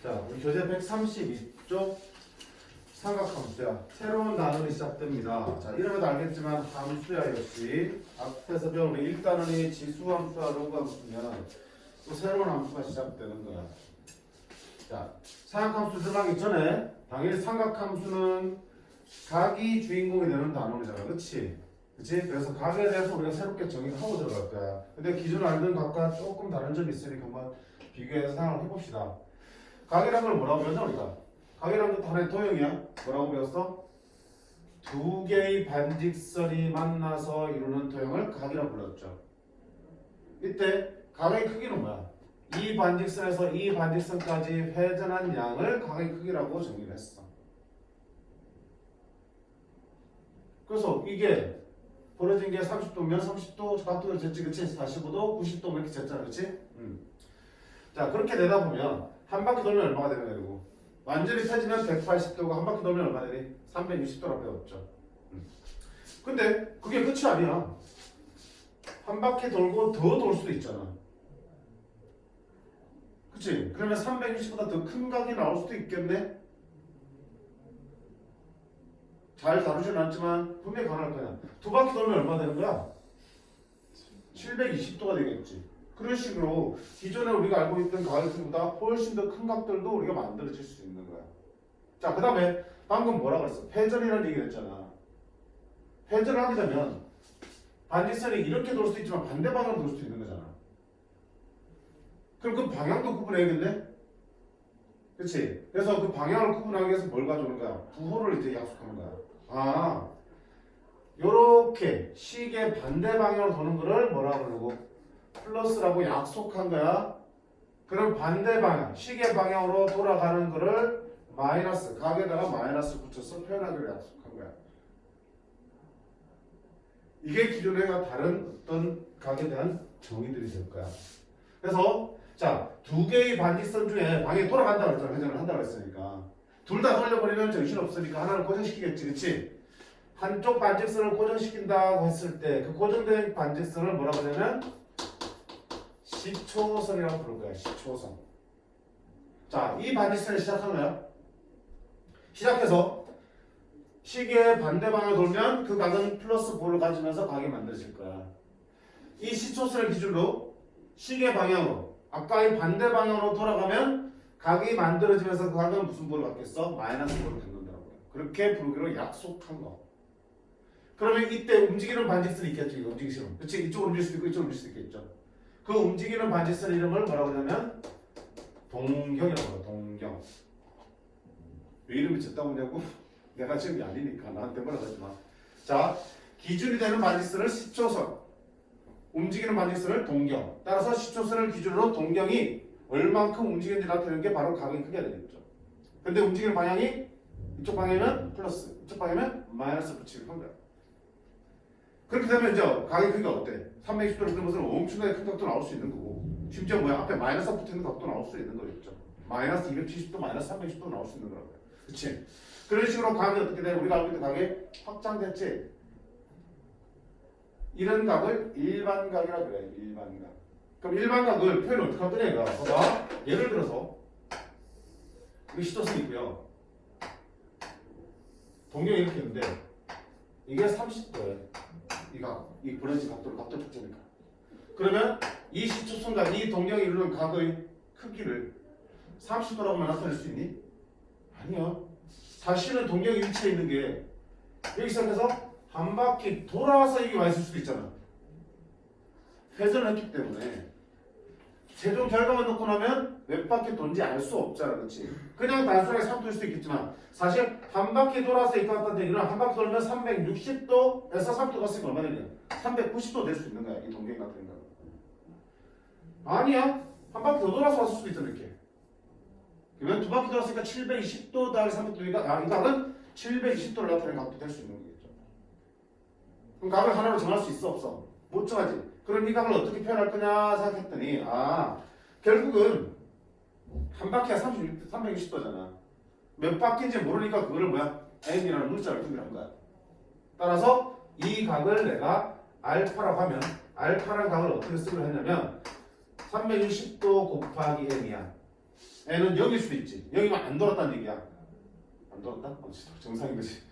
자, 우리 교재 132쪽 삼각함수야. 새로운 단원이 시작됩니다. 자, 이러면 알겠지만 함수야 역시 앞에서 배운 우리 1단원이 지수함수와 로그함수면 또 새로운 함수가 시작되는 거야. 자, 삼각함수 들어가기 전에 당연히 삼각함수는 각이 주인공이 되는 단원이잖아. 그치? 그치? 그래서 각에 대해서 우리가 새롭게 정의를 하고 들어갈 거야. 근데 기존 알던 각과 조금 다른 점이 있으니까 한번 비교해서 생각을 해봅시다. 각이란 걸 뭐라고 배웠나 우리가? 각이란 것도 하나의 도형이야. 뭐라고 배웠어? 두 개의 반직선이 만나서 이루는 도형을 각이라고 불렀죠. 이때 각의 크기는 뭐야? 이 반직선에서 이 반직선까지 회전한 양을 각의 크기라고 정의를 했어. 그래서 이게 벌어진 게 30도면 30도 각도를 쟀지, 그치? 45도, 90도 이렇게 쟀잖아, 그치? 자, 그렇게 되다 보면 한 바퀴 돌면 얼마가 되는 거고, 완전히 펴지면 180도고 한 바퀴 돌면 얼마 되니? 360도라고 배웠죠. 근데 그게 끝이 아니야. 한 바퀴 돌고 더 돌 수도 있잖아. 그치? 그러면 360보다 더 큰 각이 나올 수도 있겠네? 잘 다루지는 않지만 분명히 가능할 거야. 두 바퀴 돌면 얼마 되는 거야? 720도가 되겠지. 그런 식으로 기존에 우리가 알고 있던 각들보다 훨씬 더 큰 각들도 우리가 만들어질 수 있는 거야. 자, 그 다음에 방금 뭐라고 했어? 회전이라는 얘기를 했잖아. 회전을 하게 되면 반직선이 이렇게 돌 수도 있지만 반대 방향으로 돌 수도 있는 거잖아. 그럼 그 방향도 구분해야겠네? 그치? 그래서 그 방향을 구분하기 위해서 뭘 가져오는 거야? 부호를 이제 약속하는 거야. 아, 요렇게 시계 반대 방향으로 도는 거를 뭐라고 그러고? 플러스라고 약속한 거야. 그럼 반대 방향, 시계 방향으로 돌아가는 거를 마이너스, 각에다가 마이너스 붙여서 표현하기로 약속한 거야. 이게 기존에 다른 어떤 각에 대한 정의들이 될 거야. 그래서 자, 두 개의 반직선 중에 방향이 돌아간다고 했잖아. 회전을 한다고 했으니까. 둘 다 돌려버리면 정신없으니까 하나를 고정시키겠지, 그치? 한쪽 반직선을 고정시킨다고 했을 때 그 고정된 반직선을 뭐라고 하냐면 시초선이라고 부를 거야. 시초선. 자, 이 반직선을 시작한 거야. 시작해서 시계의 반대 방향으로 돌면 그 각은 플러스 5를 가지면서 각이 만들어질 거야. 이 시초선을 기준으로 시계 방향으로 아까의 반대 방향으로 돌아가면 각이 만들어지면서 그 각은 무슨 부를 갖겠어? 마이너스 5를 갖는다고요. 그렇게 부르기로 약속한 거. 그러면 이때 움직이는 반직선이 있겠죠. 이거 움직이시면. 그렇지? 이쪽으로 움직일 수도 있고 이쪽으로 움직일 수도 있겠죠. 그 움직이는 반직선 이름을 뭐라고 하냐면 동경이라고 해요. 동경. 왜 이름이 짓다고 하냐고? 내가 지금이 아니니까 나한테 뭐라고 하지 마. 자, 기준이 되는 반직선을 시초선, 움직이는 반직선을 동경. 따라서 시초선을 기준으로 동경이 얼만큼 움직이는지 나타내는 게 바로 각의 크기가 되겠죠. 근데 움직이는 방향이 이쪽 방향이면 플러스, 이쪽 방향이면 마이너스 붙이기로 한 거야. 그렇게 되면 이제 각의 크기가 어때? 360도를 쓰는 것은 엄청나게 큰 각도 나올 수 있는 거고, 심지어 뭐야? 앞에 마이너스가 붙어있는 각도 나올 수 있는 거겠죠. 마이너스 270도, 마이너스 360도 나올 수 있는 거라고요. 그치? 그런 식으로 각이 어떻게 돼? 우리가 알고 있는 각이 확장됐지? 이런 각을 일반각이라고 그래. 일반각. 그럼 일반각을 표현 어떻게 할 거냐? 봐봐. 예를 들어서 여기 시도선이 있고요. 동경이 이렇게 있는데 이게 30도예요. 이 브랜치 각도를 특정니까. 그러면 이 시초선과 이 동경이 이루는 각의 크기를 30도라고만 나타낼 수 있니? 아니야. 사실은 동경이 위치해 있는 게 여기 시작해서 한 바퀴 돌아서 여기 와 있을 수도 있잖아. 회전을 했기 때문에 최종 결과만 놓고 나면 몇 바퀴 돈지 알 수 없잖아. 그렇지? 그냥 단순하게 3도일 수도 있겠지만 사실 한 바퀴 돌아서 있다 갔다는 얘기는 한 바퀴 돌면 360도에서 3도 갔으니까 얼마 되냐? 390도 될 수 있는 거야. 이 동경 같은 거. 아니야. 한 바퀴 더 돌아서 왔을 수도 있잖아. 이렇게. 그러면 두 바퀴 돌았으니까 720도 더하기 300도니까 이 각은 720도를 나타내는 각도 될 수 있는 거겠죠. 그럼 각을 하나로 정할 수 있어 없어? 못 정하지. 그럼 이 각을 어떻게 표현할 거냐 생각했더니 결국은 한 바퀴가 360도잖아. 몇 바퀴인지 모르니까 그거를 뭐야? n이라는 문자를 준비한 거야. 따라서 이 각을 내가 알파라고 하면 알파라는 각을 어떻게 쓰기로 했냐면 360도 곱하기 n이야. n은 여기일 수도 있지. 여기만 안 돌았다는 얘기야. 안 돌았다? 정상인 거지.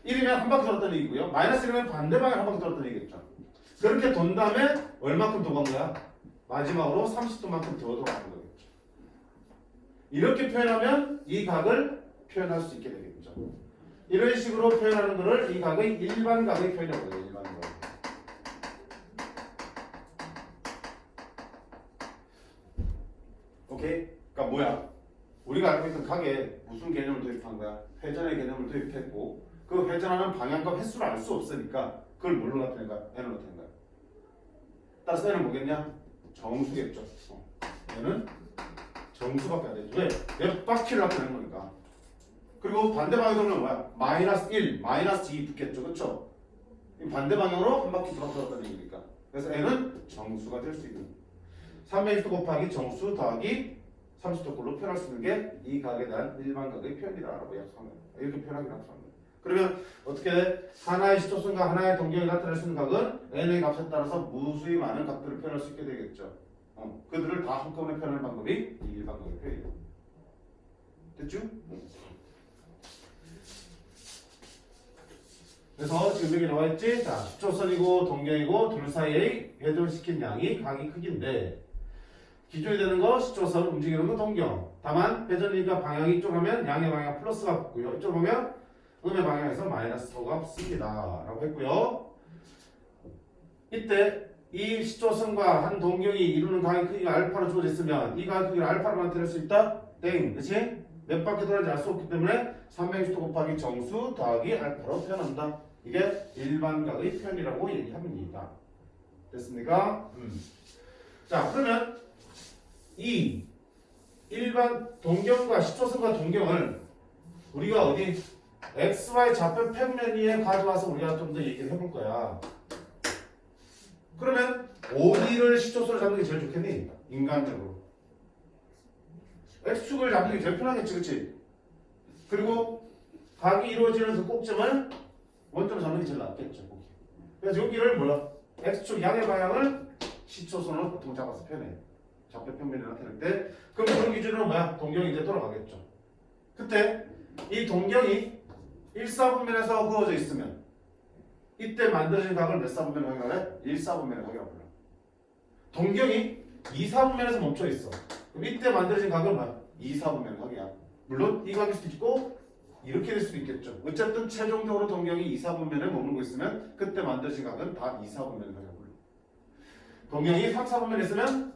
1이면 한 바퀴 돌았다는 얘기고요. 마이너스 1이면 반대 방향 한 바퀴 돌았다는 얘기겠죠. 그렇게 돈 다음에 얼마큼 더 간 거야? 마지막으로 30도만큼 더 돌아가는 거겠죠. 이렇게 표현하면 이 각을 표현할 수 있게 되겠죠. 이런 식으로 표현하는 거를 이 각의 일반 각의 표현이라고 해요. 일반 각. 오케이? 그러니까 뭐야? 우리가 알고 있던 각에 무슨 개념을 도입한 거야? 회전의 개념을 도입했고 그 회전하는 방향과 횟수를 알 수 없으니까 그걸 뭘로 나타낸 거야? n으로 나타낸 거야. 따라서 n은 뭐겠냐? 정수겠죠. 얘는 정수밖에 안 되죠. 왜? 몇 바퀴를 나타낸 거니까. 그리고 반대 방향으로는 뭐야? 마이너스 1, 마이너스 2 붙겠죠. 그쵸? 반대 방향으로 한 바퀴 돌았다는 얘기니까. 그래서 n은 정수가 될 수 있는 360도 곱하기 정수 더하기 30도 꼴로 표현할 수 있는 게 이 각에 대한 일반 각의 표현이다라고 약속한 거예요. 이렇게 표현하기로 약속한 거예요. 그러면 어떻게 돼? 하나의 시초선과 하나의 동경이 나타낼 수 있는 각은 n의 값에 따라서 무수히 많은 각들을 표현할 수 있게 되겠죠. 그들을 다 한꺼번에 표현하는 방법이 이 일반 각의 표현이에요. 됐죠? 그래서 지금 여기 나와 있지? 자, 시초선이고 동경이고 둘 사이의 회전시킨 양이 각이 크기인데 기준이 되는 거 시초선, 움직이는 거 동경. 다만 회전이니까 방향이 이쪽 하면 양의 방향 플러스가 붙고요. 이쪽 보면 음의 방향에서 마이너스가 붙습니다. 라고 했고요. 이때 이 시초선과 한 동경이 이루는 각의 크기가 알파로 주어져 있으면 이 각의 크기를 알파로 나타낼 수 있다? 땡. 그치? 몇 바퀴 돌아는지 알 수 없기 때문에 360도 곱하기 정수 더하기 알파로 표현한다. 이게 일반각의 표현이라고 얘기합니다. 됐습니까? 자, 그러면 이 일반 동경과 시초선과 동경을 우리가 어디 XY 좌표 평면 위에 가져와서 우리가 좀 더 얘기를 해볼 거야. 그러면 어디를 시초선을 잡는 게 제일 좋겠니? 인간적으로 X축을 잡는 게 제일 편하겠지, 그치? 그리고 각이 이루어지는 그 꼭점을 원점을 잡는 게 제일 낫겠죠. 거기. 그래서 여기를 뭐야? X축 양의 방향을 시초선으로 보통 잡아서 표현해. 좌표 평면에 나타낼 때 그럼 그런 기준으로 뭐야? 동경이 이제 돌아가겠죠. 그때 이 동경이 1사분면에서 그어져 있으면 이때 만들어진 각을 몇 사분면에 각이라고 해? 1사분면에 각이라고 불러. 동경이 2사분면에서 멈춰 있어. 그럼 이때 만들어진 각은 뭐야? 2사분면에 각이야. 물론 이 각일 수도 있고 이렇게 될 수도 있겠죠. 어쨌든 최종적으로 동경이 2사분면에 머물고 있으면 그때 만들어진 각은 다 2사분면에 각이라고 불러. 동경이 3사분면에 있으면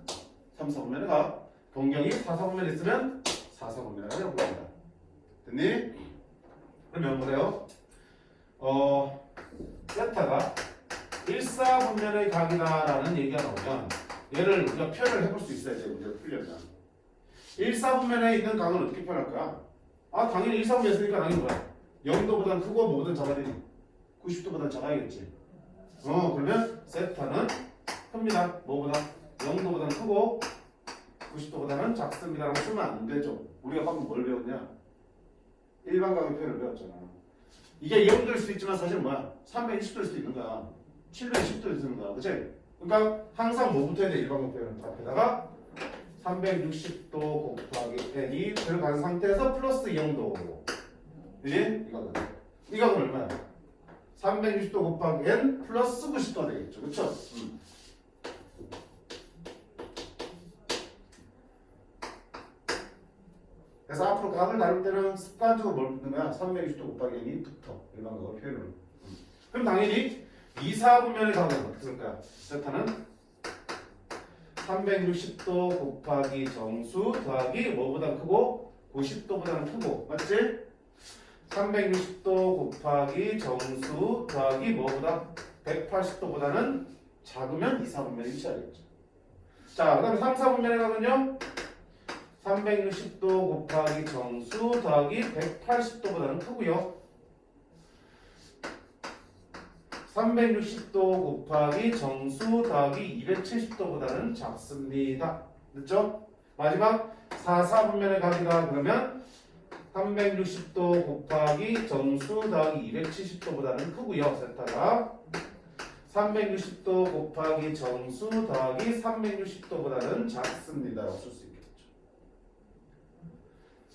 3사분면에 각, 동경이 4사분면에 있으면 4사분면에 각이라고 부릅니다. 됐니? 그러면 보세요. 세타가 1사분면의 각이다라는 얘기가 나오면 얘를 우리가 표현을 해볼 수 있어야 돼. 문제를 풀려면 1사분면에 있는 각은 어떻게 표현할 거야? 아, 당연히 1사분면에 있으니까 당연히 뭐야? 0도보다 크고 뭐든 작아야 되니 90도보다 작아야겠지. 그러면 세타는 큽니다. 뭐보다? 0도보다는 크고 90도보다는 작습니다라고 쓰면 안 되죠. 우리가 방금 뭘 배웠냐? 일반각의 표현을 배웠잖아. 이게 0도일 수도 있지만 사실 뭐야? 320도일 수도 있는 거야. 710도일 수도 있는 거야. 그치? 그러니까 항상 뭐부터 해야 돼? 일반각 표현은 앞에다가 360도 곱하기 n이 들어간 상태에서 플러스 0도. 그치? 이거는. 이거는 얼마야? 360도 곱하기 n 플러스 90도가 되겠죠. 그쵸? 그래서 앞으로 각을 다룰 때는 습관적으로 뭘 붙는 거야? 360도 곱하기 n이 붙어. 일반각으로 표현을. 그럼 당연히 2사분면의 각은 어떻게 쓸 거야? 세타는 360도 곱하기 정수 더하기 뭐보다 크고 90도보다는 크고 맞지? 360도 곱하기 정수 더하기 뭐보다 180도보다는 작으면 2사분면이 위치하겠죠. 자, 그 다음에 3사분면의 각은요? 360도 곱하기 정수 더하기 180도보다는 크고요. 360도 곱하기 정수 더하기 270도보다는 작습니다. 됐죠? 마지막 4사분면의 각이다 그러면 360도 곱하기 정수 더하기 270도보다는 크고요. 세타가 360도 곱하기 정수 더하기 360도보다는 작습니다. 쓸 수 있겠죠.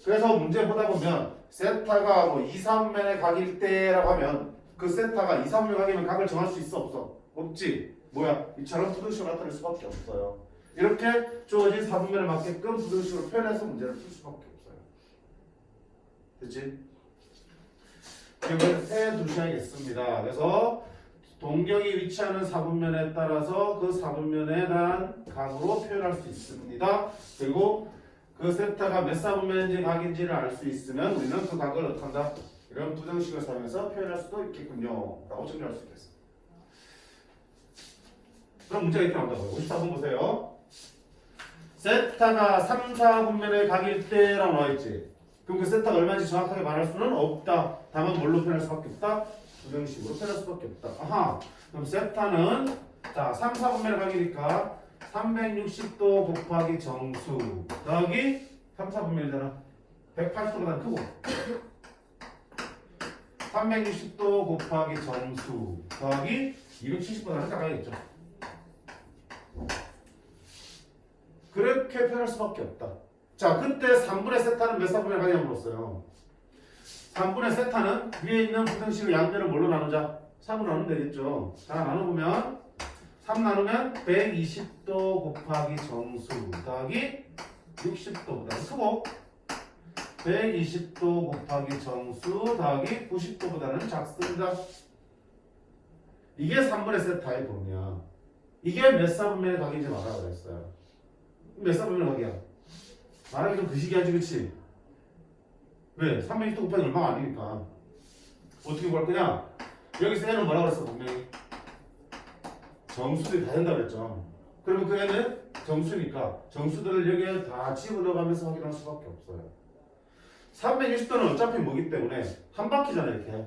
그래서 문제 보다 보면 세타가 뭐 2, 3면의 각일 때라고 하면 그 세타가 2, 3면 각이면 각을 정할 수 있어 없어? 없지. 뭐야? 이처럼 부등식으로 나타낼 수밖에 없어요. 이렇게 주어진 4분면에 맞게끔 부등식으로 표현해서 문제를 풀 수밖에 없어요. 됐지? 기억을 해 두셔야겠습니다. 그래서 동경이 위치하는 4분면에 따라서 그 4분면에 대한 각으로 표현할 수 있습니다. 그리고 그 세타가 몇 4분면인지 각인지를 알 수 있으면 우리는 그 각을 어떻게 한다? 이런 부등식을 사용해서 표현할 수도 있겠군요. 라고 정리할 수 있겠습니다. 그럼 문제가 이렇게 나온다고요. 54번 보세요. 세타가 3, 4분면의 각일 때라고 나와있지. 그럼 그 세타가 얼마인지 정확하게 말할 수는 없다. 다만 뭘로 표현할 수밖에 없다? 부등식으로 표현할 수밖에 없다. 아하. 그럼 세타는 자 3, 4분면의 각이니까 360도 곱하기 정수 더하기 3, 4분면이잖아. 180도보다 크고 360도 곱하기 정수 더하기 270보다는 작아야겠죠. 그렇게 표현할 수밖에 없다. 자, 그때 3분의 세타는 몇 4분의 각이냐고 물었어요. 3분의 세타는 위에 있는 부등식의 양면을 뭘로 나누자? 3으로 나누면 되겠죠. 자, 나눠보면 3 나누면 120도 곱하기 정수 더하기 60도보다는 크고 120도 곱하기 정수 더하기 90도보다는 작습니다. 이게 3분의 세타의 범위야. 이게 몇 4분면의 각인지 말하라고 했어요. 몇 4분면의 각이야? 말하기 좀 거시기하지, 그치? 왜? 360도 곱하기 얼마가 아니니까. 어떻게 구할 거냐? 여기서 n은 뭐라고 그랬어, 분명히? 정수들이 다 된다고 그랬죠. 그러면 그 n은 정수니까 정수들을 여기에 다 집어넣어가면서 확인할 수밖에 없어요. 360도는 어차피 뭐기 때문에 한 바퀴잖아, 이렇게.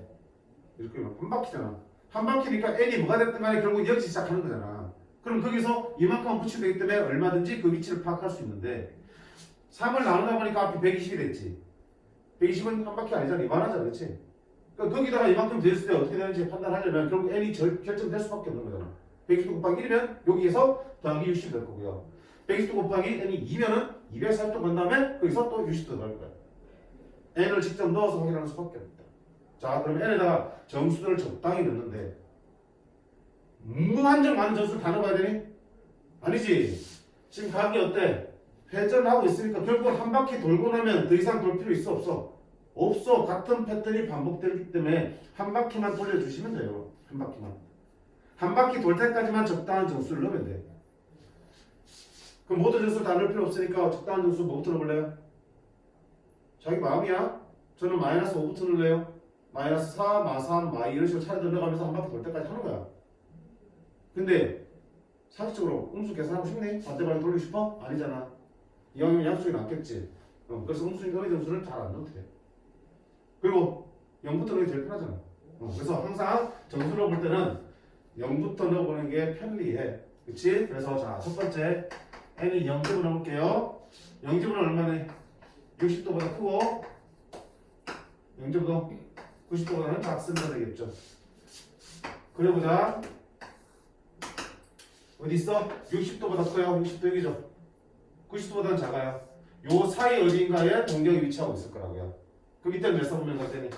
이렇게 한 바퀴잖아. 한 바퀴니까 n이 뭐가 됐든 간에 결국 여기서 시작하는 거잖아. 그럼 거기서 이만큼만 붙이면 되기 때문에 얼마든지 그 위치를 파악할 수 있는데 3을 나누다 보니까 앞이 120이 됐지. 120은 한 바퀴 아니잖아. 이만하잖아. 그렇지? 그러니까 거기다가 이만큼 됐을 때 어떻게 되는지 판단하려면 결국 n이 결정될 수밖에 없는 거잖아. 120도 곱하기 1이면 여기에서 더하기 60이 될 거고요. 120도 곱하기 n이 2면은 240도 건 다음에 거기서 또 60도 넣을 거야. n을 직접 넣어서 확인하는 수밖에 없다. 자, 그럼 n에다가 정수들을 적당히 넣는데 무한정 많은 정수를 다 넣어야 되니? 아니지. 지금 각이 어때? 회전하고 있으니까 결국은 한 바퀴 돌고 나면 더 이상 돌 필요 있어 없어? 없어. 같은 패턴이 반복되기 때문에 한 바퀴만 돌려주시면 돼요. 한 바퀴만. 한 바퀴 돌 때까지만 적당한 정수를 넣으면 돼. 그럼 모든 정수를 다 넣을 필요 없으니까 적당한 정수 뭐부터 넣어볼래요? 자기 마음이야. 저는 마이너스 5부터 넣을래요. 마이너스 4, 마3, 마2 이런 식으로 차례 넣어가면서 한 바퀴 돌 때까지 하는 거야. 근데 상식적으로 음수 계산하고 싶니? 반대방향 돌리고 싶어? 아니잖아. 이왕이면 양수이 낫겠지. 그래서 음수인 거의 점수를 잘 안 넣어도 돼. 그리고 0부터 넣는 게 제일 편하잖아. 그래서 항상 정수로 볼 때는 0부터 넣어보는 게 편리해. 그치? 그래서 자, 첫 번째 n이 0집을 넣을게요. 0집은 얼마네? 60도보다 크고 0집도 90도보다는 작습니다 되겠죠. 그래보자. 어디 있어? 60도보다 커요. 60도 여기죠. 90도보다는 작아요. 요 사이 어딘가에 동경이 위치하고 있을 거라고요. 그럼 이때는 몇 4분면 갈 때니?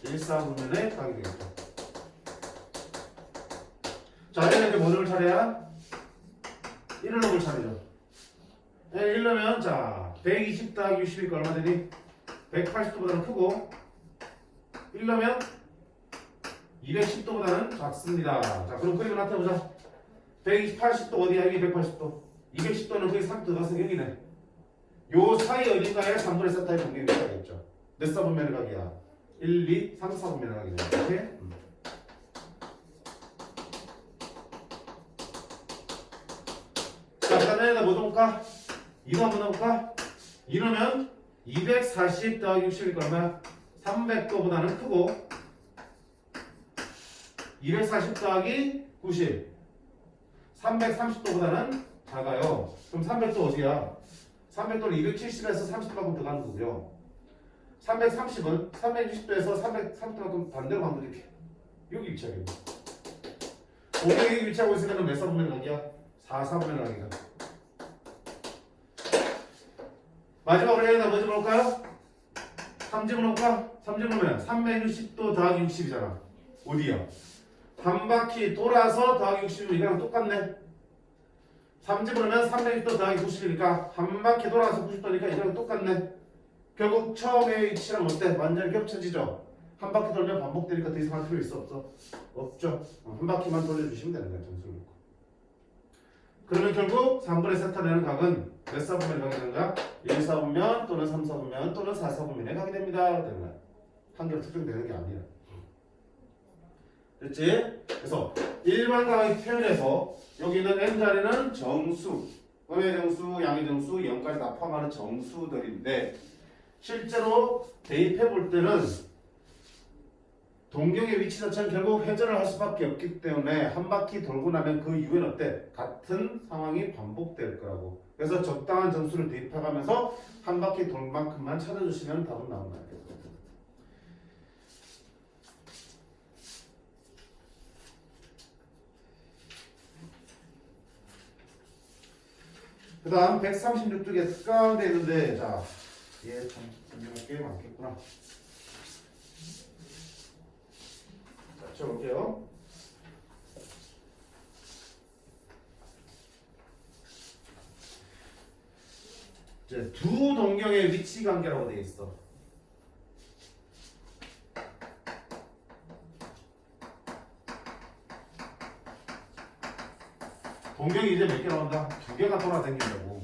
1, 4분면에 가게 되겠죠. 자, 얘는 이제 뭐 넣을 차례야? 1을 넣을 차례죠. 1 넣으면 자 120 더하기 60이니까 얼마 되니? 180도보다는 크고 1 넣으면 210도보다는 작습니다. 자, 그럼 그림을 나타내보자. 180도 어디야? 여기 180도. 210도는 거기 3 들어가서 여기네. 요 사이 어딘가에 3분의 세타의 동경이 있어야겠죠. 몇 4분면의 각이야? 1, 2, 3, 4분면의 각이네. 이렇게. 자, 그 다음에 뭐 넣을까? 2도 한번 넣을까? 2 넣으면 240 더하기 60이니까 얼마야? 300도보다는 크고 240 더하기 90 330도보다는 작아요. 그럼 300도 어디야? 300도는 270에서 30도만큼 들어가는 거고요. 330은 360도에서 330도만큼 반대로 가면 이렇게 여기 위치하겠네. 여기 위치하고 있으면 몇 4분면 각이야? 4, 4분면 각이야. 마지막으로 여기다 뭐 좀 볼까요? 3집을 놓을까? 3집 놓으면 360도 더하기 60이잖아. 어디야? 한 바퀴 돌아서 더하기 60이면 이거랑 똑같네. 3집을 놓으면 360도 더하기 90이니까 한 바퀴 돌아서 90도니까 이거랑 똑같네. 결국 처음에 위치랑 어때? 완전히 겹쳐지죠? 한 바퀴 돌면 반복되니까 더 이상 할 필요 있어 없어? 없죠. 한 바퀴만 돌려주시면 되는 거야. 정수를 놓고. 그러면 결국 3분의 세타 되는 각은 몇 사분면에 가게 되는 거야? 1사분면 또는 3사분면 또는 4사분면에 가게 됩니다. 되는 거야. 한 개로 특정되는 게 아니야. 됐지? 그래서 일반 각의 표현에서 여기는 n자리는 정수, 음의 정수, 양의 정수, 0까지 다 포함하는 정수들인데 실제로 대입해 볼 때는 동경의 위치 자체는 결국 회전을 할 수밖에 없기 때문에 한 바퀴 돌고 나면 그 이후에는 어때? 같은 상황이 반복될 거라고. 그래서 적당한 정수를 대입해가면서 한 바퀴 돌 만큼만 찾아주시면 답은 나온 거예요. 그 다음 136쪽에 가운데 있는데 자, 얘 참 준비할 게 많겠구나. 자, 쳐볼게요. 이제 두 동경의 위치 관계라고 되어 있어. 동경이 이제 몇 개 나온다? 두 개가 돌아다닌다고.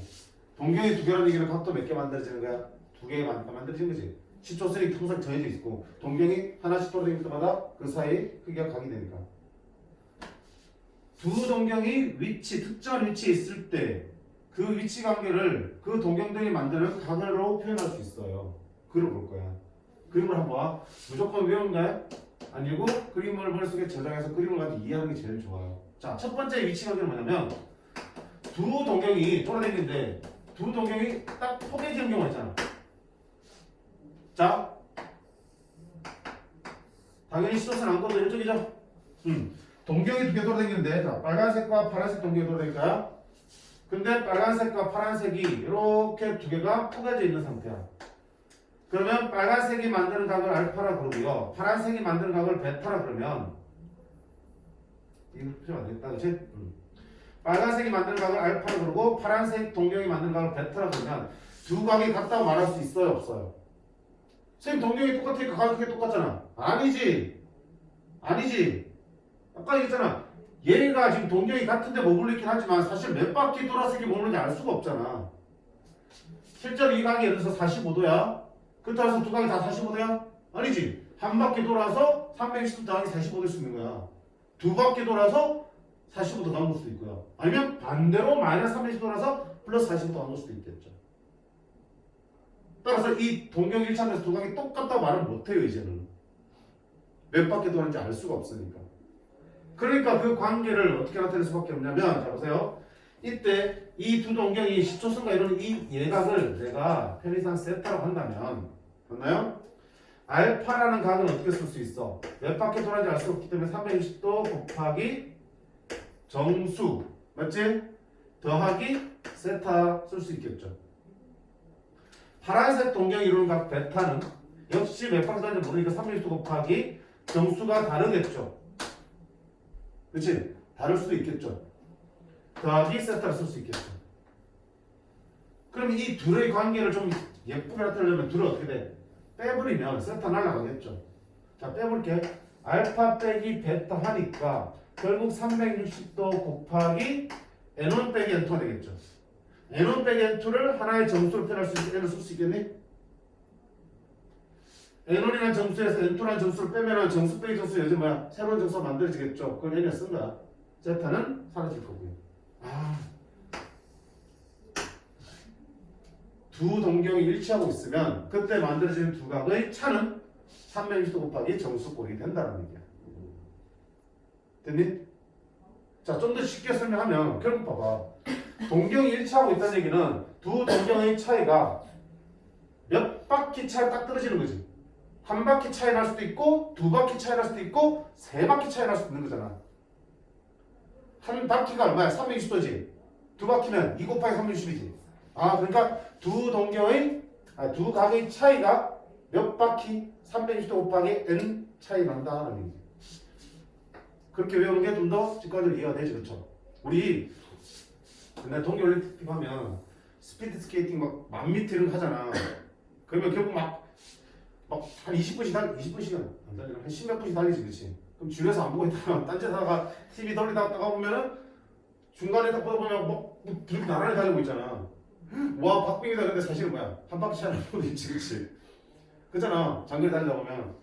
동경이 두 개라는 얘기는 각도 몇 개 만들어지는 거야? 두 개가 만들어지는 거지. 시초선이 항상 정해져 있고 동경이 하나씩 돌아다닐 때마다 그 사이 크기가 각이 되니까. 두 동경이 특정한 위치에 있을 때 그 위치 관계를 그 동경들이 만드는 각으로 표현할 수 있어요. 그걸 볼 거야. 그림을 한번 봐. 무조건 외우는 거야? 아니고 그림을 머릿속에 저장해서 그림을 가지고 이해하는 게 제일 좋아요. 자, 첫 번째 위치 관계는 뭐냐면 두 동경이 돌아다니는데 두 동경이 딱 포개지는 경우가 있잖아. 자, 당연히 시도선 안거도 이쪽이죠? 동경이 두 개 돌아다니는데 자, 빨간색과 파란색 동경이 돌아다닐까요? 근데 빨간색과 파란색이 이렇게 두 개가 포개져 있는 상태야. 그러면 빨간색이 만드는 각을 알파라 그러고요. 파란색이 만드는 각을 베타라 그러면 이거 표현 안 되겠다, 그치? 빨간색이 만드는 각을 알파라 그러고 파란색 동경이 만드는 각을 베타라 그러면 두 각이 같다고 말할 수 있어요, 없어요? 선생님 동경이 똑같으니까 각이 크게 똑같잖아. 아니지. 아까 얘기했잖아. 얘가 지금 동경이 같은데 머물러 있긴 하지만 사실 몇 바퀴 돌아서 이게 머무르는지 알 수가 없잖아. 실제로 이 각이 예를 들어서 45도야. 그렇다고 해서 두 각이 다 45도야? 아니지. 한 바퀴 돌아서 360도 더하기 45도일 수 있는 거야. 두 바퀴 돌아서 45도 나올 수도 있고요. 아니면 반대로 마이너스 360도 돌아서 플러스 45도 나올 수도 있겠죠. 따라서 이 동경 1차원에서 두 각이 똑같다고 말은 못해요, 이제는. 몇 바퀴 돌았는지 알 수가 없으니까. 그러니까 그 관계를 어떻게 나타낼 수밖에 없냐면, 자 보세요. 이때 이 두 동경이 시초선과 이루는 이 예각을 내가 편의상 세타라고 한다면, 맞나요? 알파라는 각은 어떻게 쓸 수 있어? 몇 바퀴 돌았는지 알 수 없기 때문에 360도 곱하기 정수, 맞지? 더하기 세타 쓸 수 있겠죠. 파란색 동경이 이루는 각 베타는 역시 몇 바퀴 돌았는지 모르니까 360도 곱하기 정수가 다르겠죠. 그치? 다를 수도 있겠죠. 더하기 세타를 쓸 수 있겠죠. 그럼 이 둘의 관계를 좀 예쁘게 나타내려면 둘을 어떻게 돼? 빼버리면 세타 날아가겠죠. 자, 빼볼게. 알파 빼기 베타 하니까 결국 360도 곱하기 n1 빼기 n2가 되겠죠. n1 빼기 n2를 하나의 정수로 표현할 수 있는 n을 쓸 수 있겠니? n1이라는 정수에서 n2라는 정수를 빼면 정수 빼기 정수 요즘 뭐야? 새로운 정수가 만들어지겠죠. 그걸 n에 쓴 거야. 제타는 사라질 거고요. 두 동경이 일치하고 있으면 그때 만들어지는 두 각의 차는 360도 곱하기 정수꼴이 된다는 얘기야. 됐니? 자, 좀 더 쉽게 설명하면 결국 봐봐. 동경이 일치하고 있다는 얘기는 두 동경의 차이가 몇 바퀴 차이 딱 떨어지는 거지. 한 바퀴 차이 날 수도 있고 두 바퀴 차이 날 수도 있고 세 바퀴 차이 날 수도 있는 거잖아. 한 바퀴가 얼마야? 360도지. 두 바퀴면 2 곱하기 360이지. 그러니까 두 각의 차이가 몇 바퀴 360도 곱하기 n 차이 난다는 얘기지. 그렇게 외우는 게 좀 더 직관적으로 이해가 되지, 그렇죠? 우리 옛날 동계올림픽 하면 스피드 스케이팅 막 1000m 이런 거 하잖아. 그러면 결국 막 한 20분씩 한 20분씩은 안 달리나 한 10몇 분씩 달리지, 그렇지? 그럼 줄에서 안 보고 있다가 딴 데다가 TV 돌리다가 보면은 중간에 딱 보다 보면 뭐 이렇게 나란히 달리고 있잖아. 와 박빙이다. 근데 사실은 뭐야? 한 바퀴 하는 것도 있지, 그렇지? 그렇잖아. 장거리 달리다 보면.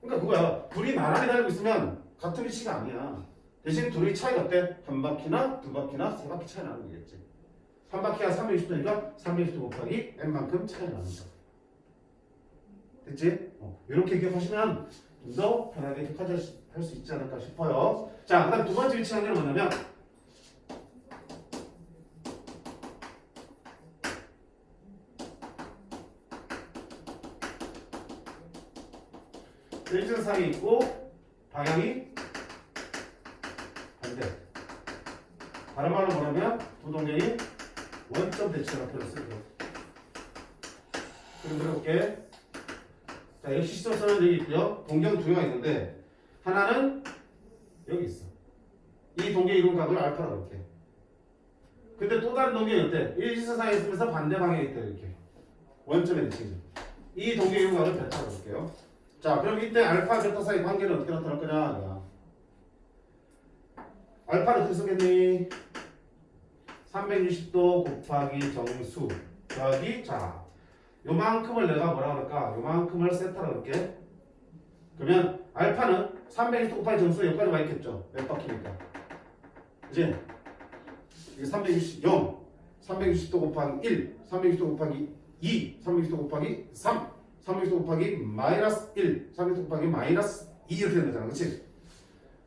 그러니까 그거야. 둘이 나란히 달리고 있으면 같은 위치가 아니야. 대신 둘이 차이가 어때? 한 바퀴나 두 바퀴나 세 바퀴 차이 나는 거겠지. 한 바퀴가 360도니까 360도 곱하기 n만큼 차이 나는 거. 됐지? 이렇게 기억하시면 좀 더 편하게 기억할 수 있지 않을까 싶어요. 자, 그 다음 두 번째 위치 관계는 뭐냐면 일정상이 있고 방향이 반대. 다른 말로 뭐냐면 두 동경이 원점 대칭을 나타냈어요. 그럼 그렇게 자, 역시 시점선은 여기 있고요. 동경 두 개가 있는데 하나는 여기 있어. 이 동경의 이룬 각을 알파라고 이렇게. 근데 또 다른 동경이 어때? 일시선상에 있으면서 반대 방향에 있다 이렇게. 원점에 대칭이죠. 이 동경의 이룬 각을 베타라고 볼게요. 자, 그럼 이때 알파 베타 사이 관계는 어떻게 나타날 거냐? 알파를 어떻게 쓰겠니? 360도 곱하기 정수 더하기 자 요만큼을 내가 뭐라 그럴까? 요만큼을 세타라고 할게. 그러면 알파는 360도 곱하기 정수 여기까지 와 있겠죠? 몇 바퀴니까. 그치? 이게 360, 360도 곱하기 1, 360도 곱하기 2, 360도 곱하기 3, 360도 곱하기 마이너스 1, 360도 곱하기 마이너스 2 이렇게 되는 거잖아. 그치?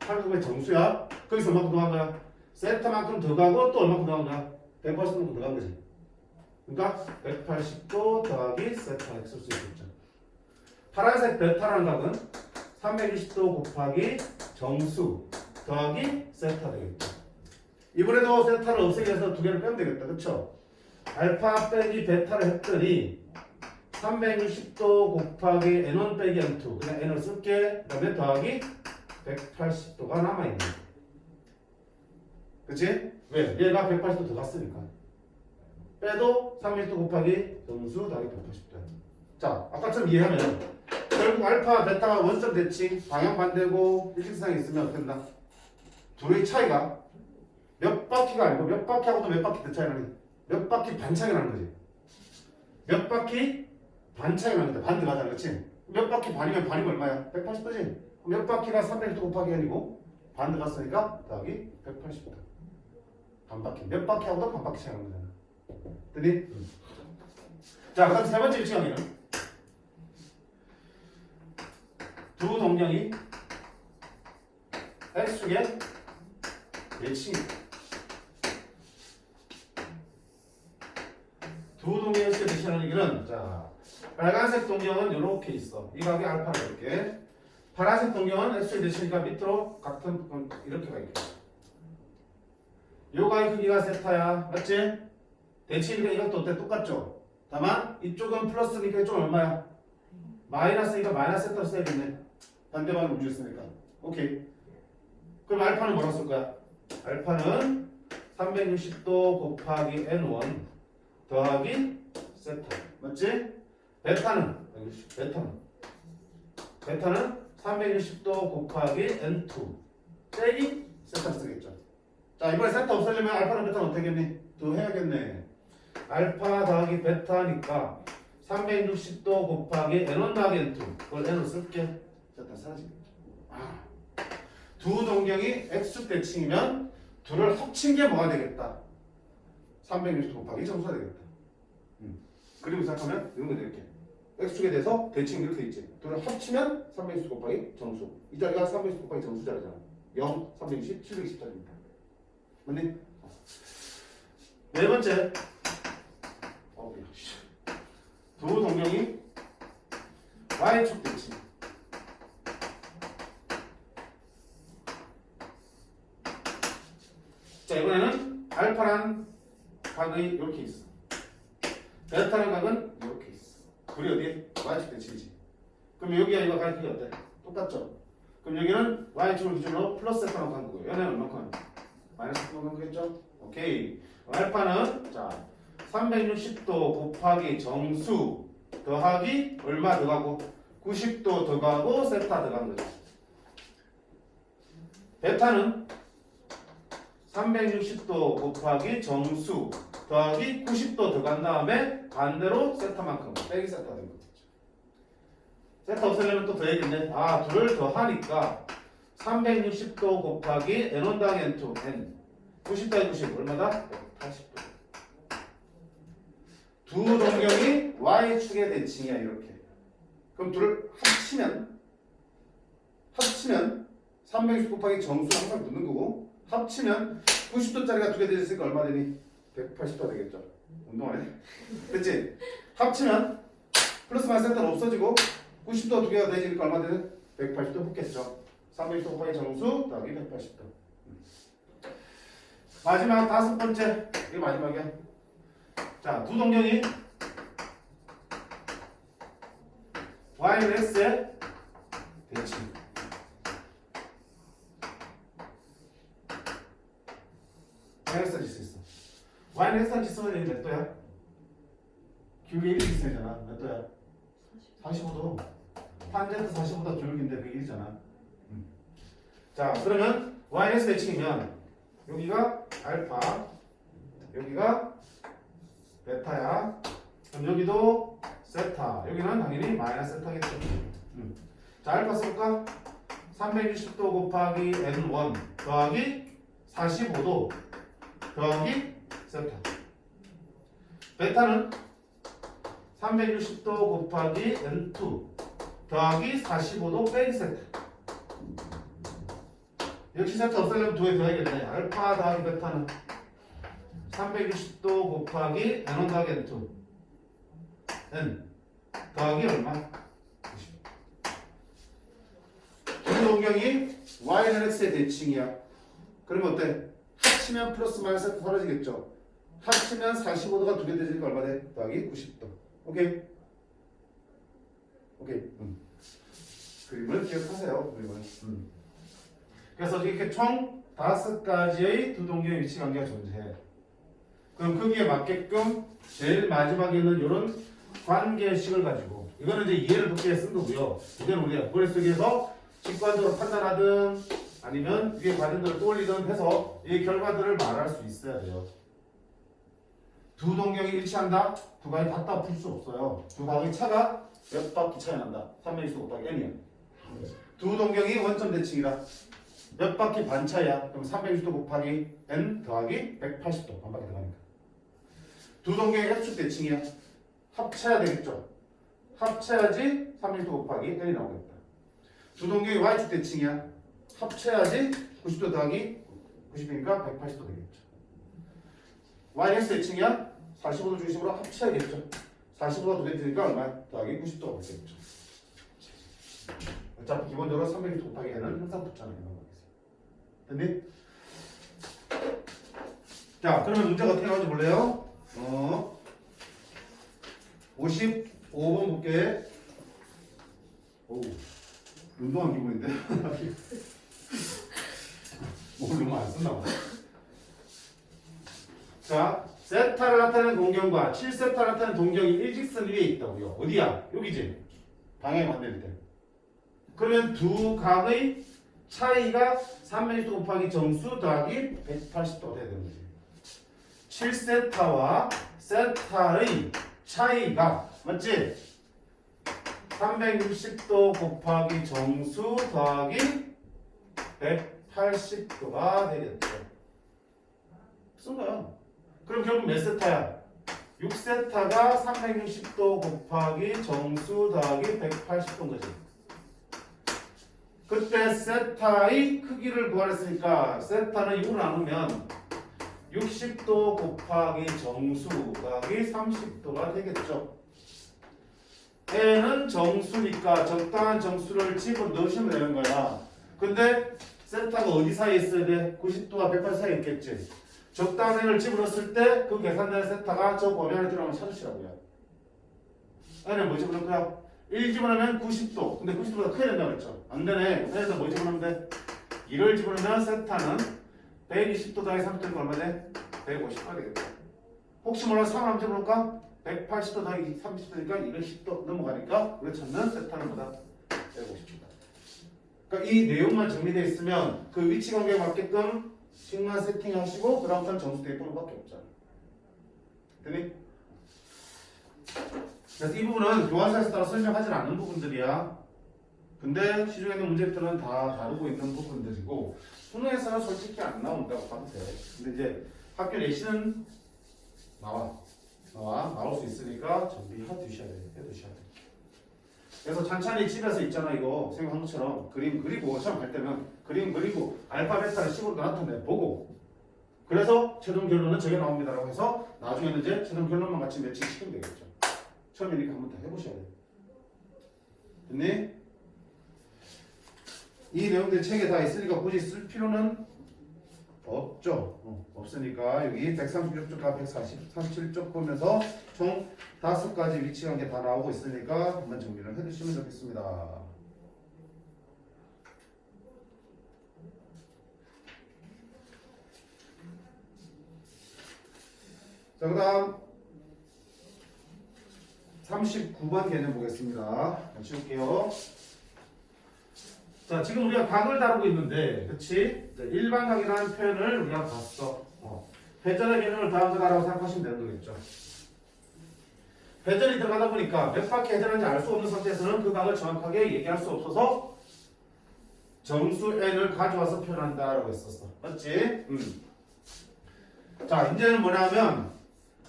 360의 정수야. 거기서 얼마큼 더한 거야? 세타만큼 더 가고 또 얼마큼 더한 거야? 180만큼 더 간 거지. 그러니까 180도 더하기 세타 이렇게 쓸 수 있겠죠. 파란색 베타라는 값은 320도 곱하기 정수 더하기 세타 되겠죠. 이번에도 세타를 없애기 위해서 두 개를 빼면 되겠다. 그쵸? 알파 빼기 베타를 했더니 360도 곱하기 n1 빼기 n2 그냥 n을 쓸게. 그 다음에 더하기 180도가 남아있는 거야. 그치? 왜? 얘가 180도 더 갔으니까. 빼도 360도 곱하기 정수 더하기 180도. 자, 아까처럼 이해하면 결국 알파, 베타가 원점 대칭, 방향 반대고 일직선상에 있으면 어떻게 된다? 둘의 차이가 몇 바퀴가 아니고 몇 바퀴하고도 몇 바퀴 더 차이 나니? 몇 바퀴 반 차이 나는 거지. 몇 바퀴 반 차이 나는 거다. 반 들어가잖아. 그치? 몇 바퀴 반이면 반이 얼마야? 180도지? 몇 바퀴가 360도 곱하기 n이고 반 들어갔으니까 더하기 180도. 반 바퀴. 몇 바퀴하고도 반 바퀴 차이 나는 거잖아. 됐니? 자, 그 다음 세 번째 위치관계는 두 동경이 X축의 대칭입니다. 두 동경의 X축의 대칭하는 얘기는 자, 빨간색 동경은 이렇게 있어. 이 각이 알파로 이렇게. 파란색 동경은 X축의 대칭이니까 밑으로 같은 이렇게 가 있겠죠. 요 각의 크기가 세타야. 맞지? 대칭이니까 이것도 어때? 똑같죠? 다만 이쪽은 플러스니까 이쪽은 얼마야? 마이너스니까 마이너스 세타를 써야겠네. 반대방을 움직였으니까. 오케이. 그럼 알파는 뭐라고 쓸 거야? 알파는 360도 곱하기 n1 더하기 세타. 맞지? 베타는 360도 곱하기 n2 빼기 세타 쓰겠죠. 자, 이번에 세타 없애려면 알파는 베타는 어떻게 하겠니? 더 해야겠네. 알파 더하기 베타니까 360도 곱하기 n1 더하기 n2 그걸 n으로 쓸게. 세타 사라지겠죠. 두 동경이 X축 대칭이면 둘을 합친 게 뭐가 되겠다? 360도 곱하기 정수가 되겠다. 그리고 시작하면 이런 거 되겠게. X축에 대해서 대칭 이렇게 돼 있지. 둘을 합치면 360도 곱하기 정수. 이 자리가 360도 곱하기 정수 자리잖아. 0, 320, 720짜리입니다. 맞니? 네 번째. 두 동경이 Y축 대칭. 자, 이번에는 알파란 각이 이렇게 있어. 베타란 각은 이렇게 있어. 둘이 어디에? Y축 대칭이지. 그럼 여기가 이거 가격이 어때? 똑같죠? 그럼 여기는 y축을 기준으로 플러스 세타로 간 거고요. 얘는 얼마큼? 마이너스 세타로 간 거겠죠? 오케이. 알파는 자 360도 곱하기 정수 더하기 얼마 더가고 90도 더가고 세타 더간 거죠. 베타는 360도 곱하기 정수 더하기 90도 더간 다음에 반대로 세타만큼 빼기 세타 된 거죠. 세타 없애려면 또 더해야겠네. 아, 둘을 더하니까 360도 곱하기 n1 더하기 n2 n 90 더하기 90 얼마다? 180도. 두 동경이 y축의 대칭이야 이렇게. 그럼 둘을 합치면 360 곱하기 정수 항상 넣는 거고 합치면 90도짜리가 두 개 되었으니까 얼마 되니? 180도 되겠죠. 운동하네. 그치? 합치면 플러스 마이너스 세타는 없어지고 90도 두 개가 되니까 얼마 되니? 180도 붙겠죠. 360도 곱하기 정수 더하기 180도. 마지막 다섯 번째. 이게 마지막이야. 자, 두 동경이 y는 x의 대칭. y는 x의 지수 있어. y는 x의 지수는 몇 도야? 기울기 1이 있으잖아. 몇 도야? 45도. 탄젠트 45도 기울기인데 그게 1이잖아. 자, 그러면 y는 x 대칭이면 여기가 알파, 여기가 베타야. 그럼 여기도 세타. 여기는 당연히 마이너스 세타겠죠. 자, 알파 쓸까? 360도 곱하기 n1 더하기 45도 더하기 세타. 베타는 360도 곱하기 n2 더하기 45도 빼기 세타. 역시 세타 없애려면 두 개 더해야겠네. 알파 더하기 베타는 360도 곱하기 n1 더하기 n2 n 더하기 얼마? 90. 두 동경이 y는 x의 대칭이야. 그러면 어때? 합치면 플러스 마이너스 세타 사라지겠죠. 합치면 45도가 두 개 되니까 얼마 돼? 더하기 90도. 오케이? 오케이. 그림을 기억하세요. 그림을. 그래서 이렇게 총 5가지의 두 동경의 위치 관계가 존재해. 그럼 거기에 맞게끔 제일 마지막에 있는 이런 관계식을 가지고 이거는 이제 이해를 돕기 위해 쓴 거고요. 이제는 우리가 머릿속에서 직관적으로 판단하든 아니면 위에 과정들을 떠올리든 해서 이 결과들을 말할 수 있어야 돼요. 두 동경이 일치한다? 두 각이 같다 풀 수 없어요. 두 각의 차가 몇 바퀴 차이 난다? 360 곱하기 n이야. 두 동경이 원점 대칭이다. 몇 바퀴 반 차이야? 그럼 360도 곱하기 n 더하기 180도 반 바퀴 들어가니까. 두 동경의 합축 대칭이야. 합쳐야 되겠죠. 합쳐야지 360도 곱하기 n이 나오겠다. 두 동경의 y축 대칭이야. 합쳐야지 90도 더하기 90이니까 180도 되겠죠. yx 대칭이야. 45도 중심으로 합쳐야겠죠. 45가 두 개 되니까 얼마? 더하기 90도가 되겠죠. 어차피 기본적으로 360도 곱하기 n은 항상 붙잖아요. 됐니? 자, 그러면 문제가 어떻게 나오는지 볼래요? 55번 볼게. 오, 운동한 기분인데? 목을 너무 안 썼나 봐. 자, 세타를 나타내는 동경과 7세타를 나타내는 동경이 일직선 위에 있다고요. 어디야? 여기지? 방향이 반대일 때. 그러면 두 각의 차이가 360도 곱하기 정수 더하기 180도가 돼야 되는 거지. 7세타와 세타의 차이가 맞지? 360도 곱하기 정수 더하기 180도가 되겠죠. 쓴 거야. 그럼 결국 몇 세타야? 6세타가 360도 곱하기 정수 더하기 180도인 거지. 그때 세타의 크기를 구하랬으니까 세타는 6으로 나누면 60도 곱하기 정수 더하기 30도가 되겠죠. n은 정수니까 적당한 정수를 집어넣으시면 되는 거야. 근데 세타가 어디 사이에 있어야 돼? 90도와 180도 사이에 있겠지. 적당한 n을 집어넣었을 때 그 계산된 세타가 저 범위 안에 들어가면 찾으시라고요. n은 뭐 집어넣을 거야? 1 집어넣으면 90도. 근데 90도보다 커야 된다고 했죠. 안 되네. 그래서 뭐 집어넣으면 돼? 1을 집어넣으면 세타는 120도 더하기 30도니까 얼마 돼? 150도가 되겠다. 혹시 몰라 3 한번 집어넣을까? 180도 더하기 30도니까 210도 넘어가니까 우리가 찾는 세타는 뭐다? 150도다. 그러니까 이 내용만 정리되어 있으면 그 위치 관계에 맞게끔 식만 세팅하시고 그 다음부터는 점수 대입하는 밖에 없잖아. 되니? 그래서 이 부분은 교과서에서 따라 설명하지 않는 부분들이야. 근데 시중에 있는 문제들은 다 다루고 있는 부분들이고 수능에서는 솔직히 안 나온다고 봐도 돼. 근데 이제 학교 내신은 나올 수 있으니까 준비해 두셔야 돼. 그래서 찬찬히 집에서 있잖아 이거 생각한 것처럼 그림 그리고 처음 할 때는 그림 그리고 알파 베타를 식으로 나타내 보고 그래서 최종 결론은 저게 나옵니다라고 해서 나중에는 이제 최종 결론만 같이 매칭시키면 되겠죠. 처음이니까 한번 더 해보셔야 돼요. 됐니? 이 내용들이 책에 다 있으니까 굳이 쓸 필요는 없죠. 없으니까 여기 136쪽과 137쪽 보면서 총 5가지 위치 관계 다 나오고 있으니까 한번 정리를 해두시면 좋겠습니다. 자, 그 다음 39번 개념 보겠습니다. 치울게요. 자, 지금 우리가 각을 다루고 있는데, 그치? 일반 각이라는 표현을 우리가 봤어. 회전의 개념을 다음 거라고 생각하시면 되는 거겠죠. 회전이 들어가다 보니까 몇 바퀴 회전하는지 알 수 없는 상태에서는 그 각을 정확하게 얘기할 수 없어서 정수 n을 가져와서 표현한다라고 했었어. 맞지? 자, 이제는 뭐냐면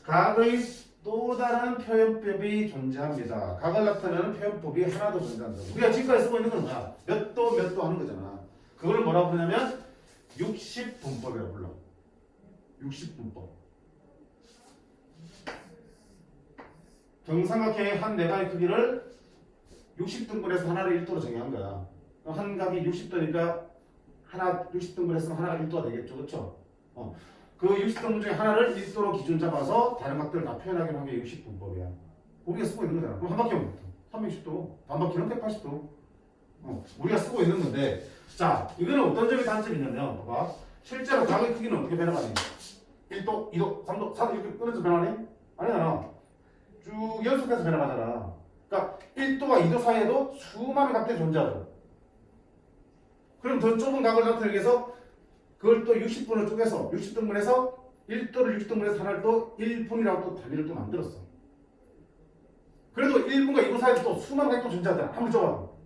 각의 또 다른 표현법이 존재합니다. 각을 나타내는 표현법이 하나 더 존재한다. 우리가 지금까지 쓰고 있는 건 뭐야? 몇 도 하는 거잖아. 그걸 뭐라고 부르냐면 60분법이라고 불러. 60분법. 정삼각형의 한 내각의 크기를 60등분해서 하나를 1도로 정의한 거야. 한 각이 60도니까 하나 60등분 했으면 하나가 1도가 되겠죠. 그렇죠? 그 60등분 중에 하나를 1도로 기준 잡아서 다른 각들을 다 표현하게 하는 게 60분법이야. 우리가 쓰고 있는 거잖아. 그럼 한 바퀴는 360도, 반바퀴는 180도. 우리가 쓰고 있는 건데, 자, 이거는 어떤 점이 단점이냐면, 봐봐. 실제로 각의 크기는 어떻게 변화가니? 1도, 2도, 3도, 4도 이렇게 끊어서 변하니? 아니잖아. 쭉 연속해서 변화가잖아. 그러니까 1도와 2도 사이에도 수많은 각들이 존재하죠. 그럼 더 좁은 각을 나타내기 위해서 그걸 또 60분을 쪼개서 60등분해서 1도를 60등분해서 하나를 또 1분이라고 또 단위를 또 만들었어. 그래도 1분과 2분 사이에 또 수많은 각도 존재하잖아. 아무리 좁아도.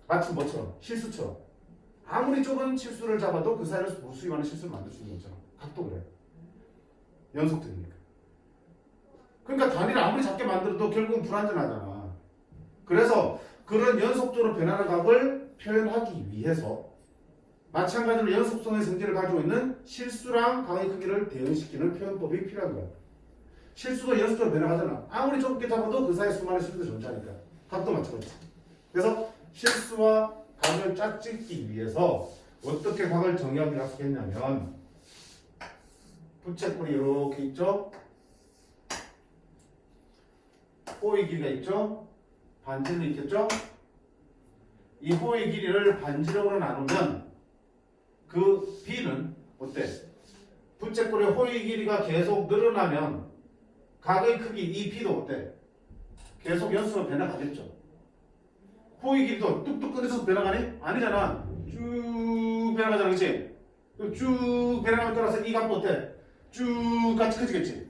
마치 뭐처럼? 실수처럼. 아무리 좁은 실수를 잡아도 그 사이를 무수히 많은 실수를 만들 수 있는 것처럼. 각도 그래. 연속적이니까. 그러니까 단위를 아무리 작게 만들어도 결국은 불완전하잖아. 그래서 그런 연속적으로 변하는 각을 표현하기 위해서 마찬가지로 연속성의 성질을 가지고 있는 실수랑 각의 크기를 대응시키는 표현법이 필요한 거야. 실수도 연속적으로 변화하잖아. 아무리 좁게 잡아도 그 사이에 수많은 실수가 존재하니까. 각도 마찬가지. 그래서 실수와 각을 짝짓기 위해서 어떻게 각을 정의하기로 했냐면 부채꼴이 이렇게 있죠. 호의 길이가 있죠. 반지름이 있겠죠. 이 호의 길이를 반지름으로 나누면 그 B는 어때? 부채꼴의 호의 길이가 계속 늘어나면 각의 크기 이 B도 어때? 계속 연수로 변해가겠죠. 호의 길이도 뚝뚝 끊어서 변해가니? 아니잖아. 쭉 변해가잖아. 그치? 쭉 변해가면 따라서 이 값도 어때? 쭉 같이 커지겠지.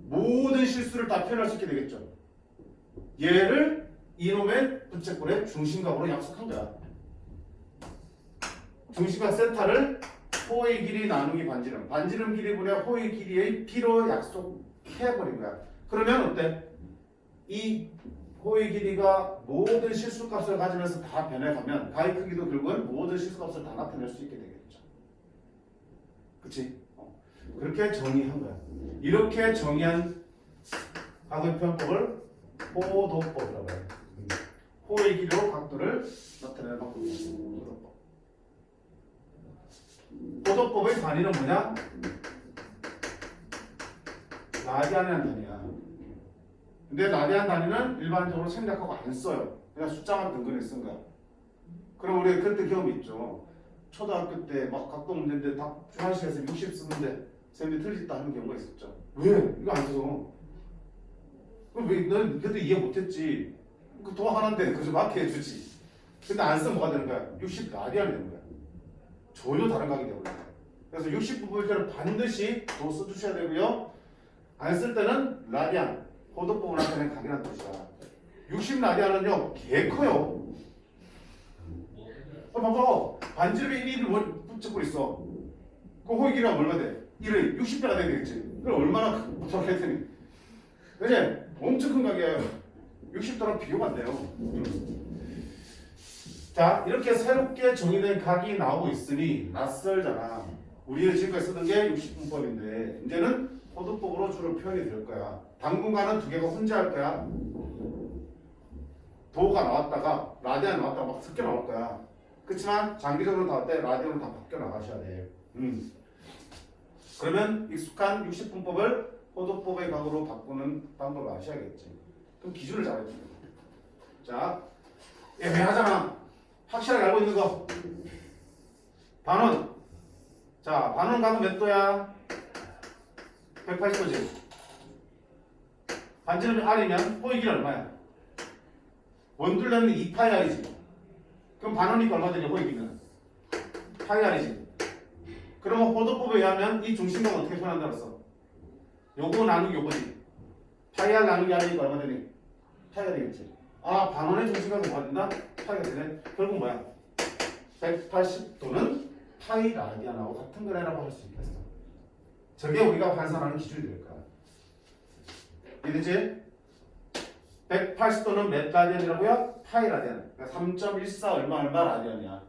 모든 실수를 다 표현할 수 있게 되겠죠. 얘를 이놈의 부채꼴의 중심각으로 약속한 거야. 중심각 세타를 호의 길이 나누기 반지름, 반지름 길이분의 호의 길이의 B로 약속해버린 거야. 그러면 어때? 이 호의 길이가 모든 실수값을 가지면서 다 변해가면 가의 크기도 결국은 모든 실수값을 다 나타낼 수 있게 되겠죠. 그치? 그렇게 정의한 거야. 이렇게 정의한 각의 표현법을 호도법이라고 해요. 호의 길이로 각도를 나타내는 방법이죠. 호도법. 호도법의 단위는 뭐냐? 라디안이라는 단위야. 근데 라디안 단위는 일반적으로 생략하고 안 써요. 그냥 숫자만 근거리 쓴 거야. 그럼 우리 그때 경험 있죠. 초등학교 때 막 각도 문제인데 다 중간식에서 60 쓰는데 쌤이 틀리다 하는 경우가 있었죠. 왜? 이거 안 써. 그럼 왜 너는 그때 이해 못했지? 그 도 하나인데 그저 맞게 해주지. 근데 안 쓰면 뭐가 되는 거야? 60 라디안이 되는 거야. 전혀 다른 각이 되버려. 그래서 60 부분일 때는 반드시 도 써주셔야 되고요. 안 쓸 때는 라디안, 호도 부분한테는 각이라는 뜻이야. 60 라디안은요, 개 커요. 봐봐. 반지름에 1을 붙잡고 있어. 그 호의 길이가 얼마 돼? 1을 60배가 돼야 되겠지. 그럼 얼마나 붙잡게 할 테니? 그치? 엄청 큰 각이에요. 60도랑 비교가 안 돼요. 자, 이렇게 새롭게 정의된 각이 나오고 있으니 낯설잖아. 우리는 지금까지 쓰던 게 60분법인데 이제는 호도법으로 주로 표현이 될 거야. 당분간은 두 개가 혼자 할 거야. 도가 나왔다가 라디안 나왔다가 막 섞여 나올 거야. 그렇지만 장기적으로 나올 때 라디안으로 다 바뀌어 나가셔야 돼. 그러면 익숙한 60분법을 호도법의 각으로 바꾸는 방법을 아셔야겠지. 그럼 기준을 잡아야 돼. 자, 애매하잖아. 확실하게 알고 있는 거. 반원. 자, 반원 각은 몇 도야? 180도지. 반지름이 R이면 호의 길이 얼마야? 원둘레는 2파이 R이지. 그럼 반원이니까 얼마 되냐, 호의 길이는? 파이 R이지. 그러면 호도법에 의하면 이 중심각은 어떻게 표현한다 그랬어? 요거 나누기 요거지. 파이 R 나누기 R이니까 얼마 되니? 파이가 되겠지. 아, 반원의 중심각은 뭐가 된다? 파이가 되네. 결국 뭐야? 180도는 파이 라디안하고 같은 거래라고 할 수 있겠어. 저게 우리가 환산하는 기준이 될 거야. 이해되지? 180도는 몇 라디안이라고요? 파이 라디안. 그러니까 3.14 얼마 라디안이야.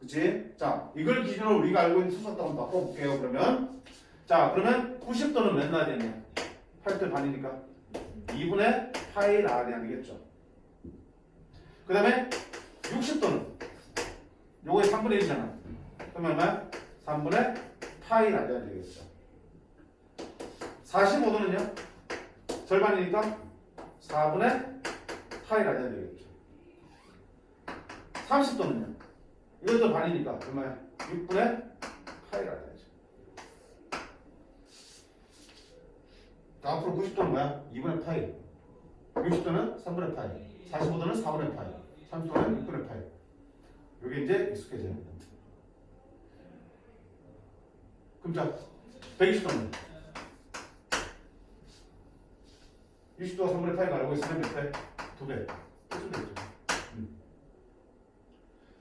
그치? 자, 이걸 기준으로 우리가 알고 있는 수소도 한번 바꿔볼게요. 그러면 자, 그러면 90도는 몇 라디안이야? 8도 반이니까 2분의 파이 라디안이겠죠. 그 다음에 60도는 요거의 3분의 1이잖아. 그러면 얼마야? 3분의 파이 라디안 되겠죠. 45도는요? 절반이니까 4분의 파이 라디안 되겠죠. 30도는요? 이것도 반이니까 얼마야? 6분의 파이 라디안이죠. 자, 앞으로 90도는 뭐야? 2분의 파이. 60도는 3분의 파이. 45도는 4분의 파이. 30도는 6분의 파이. 이게 이제 익숙해져야 됩니다. 그럼 자, 120도는 60도가 3분의 파이가 알고 있으면 몇 배? 2배. 그쯤 되겠죠.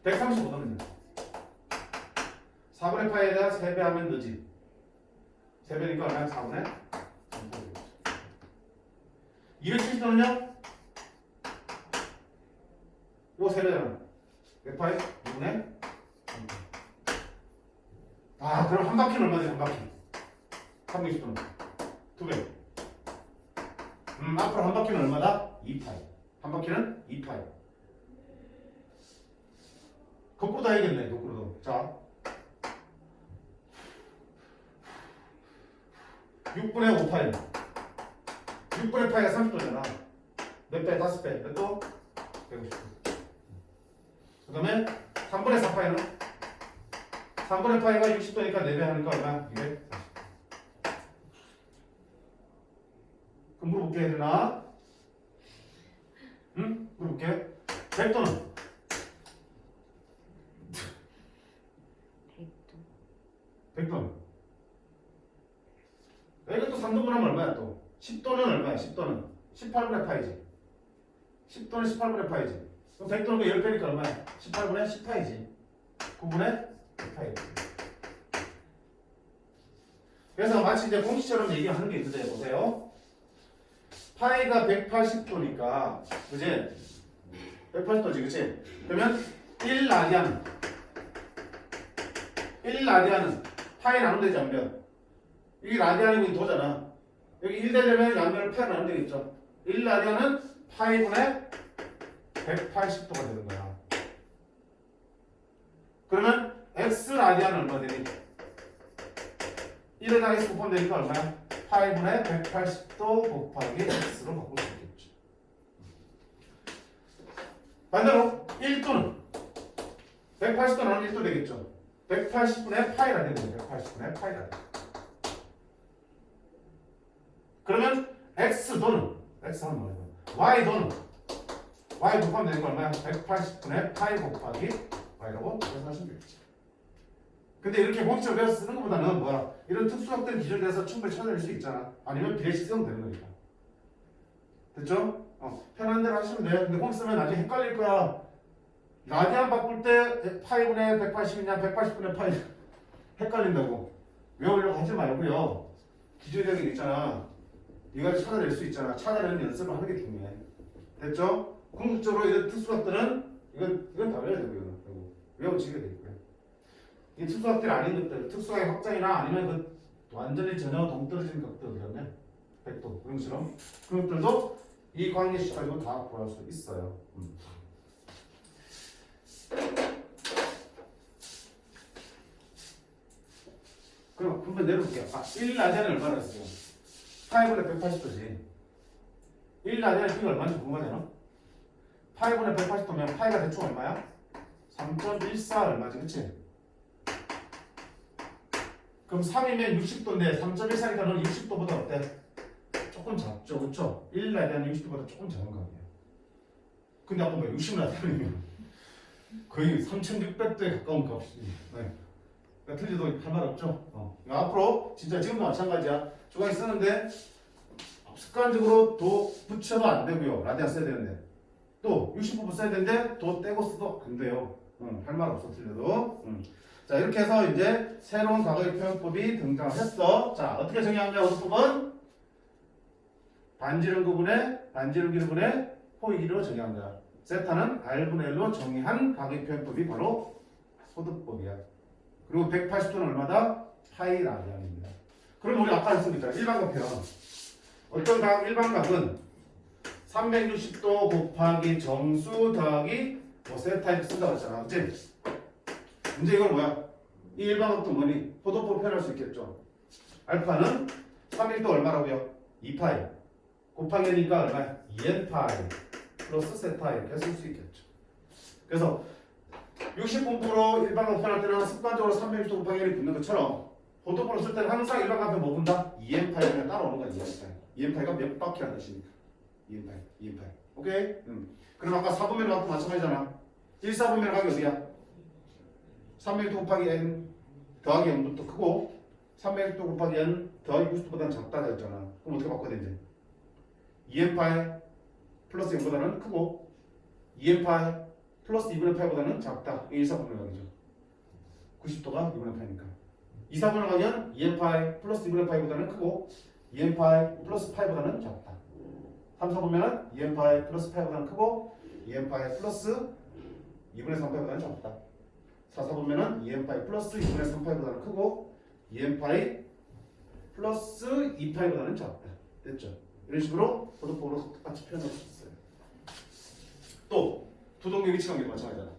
135도는요? 4분의 파이에다가 3배 하면 되지. 3배니까 얼마야? 4분의 270도는요? 이거 3배잖아. 몇 파이? 2분의 아, 그럼 한 바퀴는 얼마 돼? 한 바퀴 360도는 2배. 앞으로 한 바퀴는 얼마다? 2파이. 한 바퀴는 2파이. 거꾸로 다 해야겠네. 거꾸로도. 자, 6분의 5파이. 6분의 파이가 30도잖아. 몇 배? 5배. 몇 도? 150도. 그 다음에 3분의 4파이는? 3분의 파이가 60도니까 4배 하니까 얼마야? 240. 그럼 물어볼게, 혜린아. 응? 물어볼게. 100도는? 100도는? 이것도 3등분 하면 얼마야 또? 10도는 얼마야? 10도는? 18분의 파이지. 10도는 18분의 파이지. 그럼 100도는 그 10배니까 얼마야? 18분의 10파이지. 9분의 100파이. 그래서 마치 이제 공식처럼 얘기하는 게 있는데 보세요. 파이가 180도니까, 그지? 180도지, 그치? 그러면 1라디안. 1라디안은 파이 나누면 되지, 양변. 이게 라디안이고 도잖아. 여기 1 되려면 양변을 파이 나누면 되겠죠. 1라디안은 파이분의 180도가 되는 거야. 그러면 X라디안은 얼마 되니? 1에다가 X 곱하면 되니까 얼마야? 파이분의 180도 곱하기 x로 바꿀 수 있겠죠. 반대로 1도는 180도는 1도 되겠죠. 180분의 파이라 되겠죠. 180분의 파이라. 그러면 x도는 x 하면 뭐예요? y도는 y 곱하면 되는 거 얼마야? 180분의 파이 곱하기 y라고 계산하시면 되겠지. 근데 이렇게 공식적으로 배워서 쓰는 것보다는 뭐야? 이런 특수학들 기준에서 충분히 찾아낼 수 있잖아. 아니면 비례식 쓰면 되는 거니까. 됐죠? 편한 대로 하시면 돼요. 근데 공식 쓰면 나중에 헷갈릴 거야. 라디안 바꿀 때 파이분의 180이냐 180분의 파이 헷갈린다고. 외우려고 하지 말고요. 기준적인 게 있잖아. 이걸 찾아낼 수 있잖아. 찾아내는 연습을 하는 게 중요해. 됐죠? 궁극적으로 이런 특수학들은 이건 다 외워야 되고요. 외워지게 돼 있고요. 이 특수학들이 아닌 것들, 특수학의 확장이나 아니면 그 완전히 전혀 동떨어진 것들 그러면 100도 그런 것처럼 그런 것들도 이 관계식 가지고 다 구할 수 있어요. 그럼 한번 내려볼게요. 1라디안은 얼마나 했어요? 8분의 180도지. 1라디안의 비가 얼마인지 궁금하잖아? 8분의 180도면 파이가 대충 얼마야? 3.14 얼마지, 그치? 그럼 3이면 60도인데 3.14니까 너는 60도보다 어때? 조금 작죠, 그쵸? 1라디안은 60도보다 조금 작은 거 아니에요? 근데 아까 뭐 60라디안이면 거의 3600도에 가까운 값이지. 네. 그러니까 틀려도 할 말 없죠? 그러니까 앞으로 진짜 지금도 마찬가지야. 조각이 쓰는데 습관적으로 도 붙여도 안 되고요. 라디안 써야 되는데 또 60부 써야 되는데 도 떼고 써도 안 돼요. 할 말 없어 틀려도. 자 이렇게 해서 이제 새로운 과거의 표현법이 등장했어. 자 어떻게 정의하냐 어법은 반지름 구분의 반지름 기름분의 호의 길이로 정의합니다. 세타는 R분의 1로 정의한 과거의 표현법이 바로 소득법이야. 그리고 180도는 얼마다? 파이 라디안입니다. 그럼 우리 아까 했으니까 일반각 표현. 어떤 각 일반각은 360도 곱하기 정수 더하기 뭐 세타 이렇게 쓴다고 했잖아. 그치? 문제 이건 뭐야? 이 일반각도 뭐니? 포도법 표현할 수 있겠죠. 알파는 3일도 얼마라고요? 2파이 곱하기 되니까 얼마야? 2n파이 플러스 세타 이렇게 쓸 수 있겠죠. 그래서 60분포로 일반각 표현할 때는 습관적으로 360도 곱하기 1이 붙는 것처럼 포도법으로 쓸 때는 항상 일반각 표현 뭐 본다? 2n파이가 따라오는 거야. 2n파이가 몇 바퀴라는 뜻이니까 2n파이 오케이? 그럼 아까 4분면 각도 마찬가지잖아. 1, 4분면 각이 어디야? 360도 곱하기 n 더하기 0부터 크고 360도 곱하기 n 더하기 90도보다는 작다 했잖아. 그럼 어떻게 바꿔야 되지? 2n파이 플러스 0보다는 크고 2n파이 플러스 2분의 파이보다는 작다. 이게 1, 4분의 각이죠. 90도가 2분의 파이니까 2, 4분의 각이면 2n파이 플러스 2분의 파이보다는 크고 2n파이 플러스 파이보다는 작다. 3, 4분면은 2n파이 플러스 파이보다는 크고 2n파이 플러스 2분의 3파이보다는 작다. 4, 4분면은 2n파이 플러스 2분의 3파이보다는 크고 2n파이 플러스 2파이보다는 작다. 됐죠? 이런 식으로 포도법으로 똑같이 표현할 수 있어요. 또 두동경 일치 관계도 마찬가지잖아.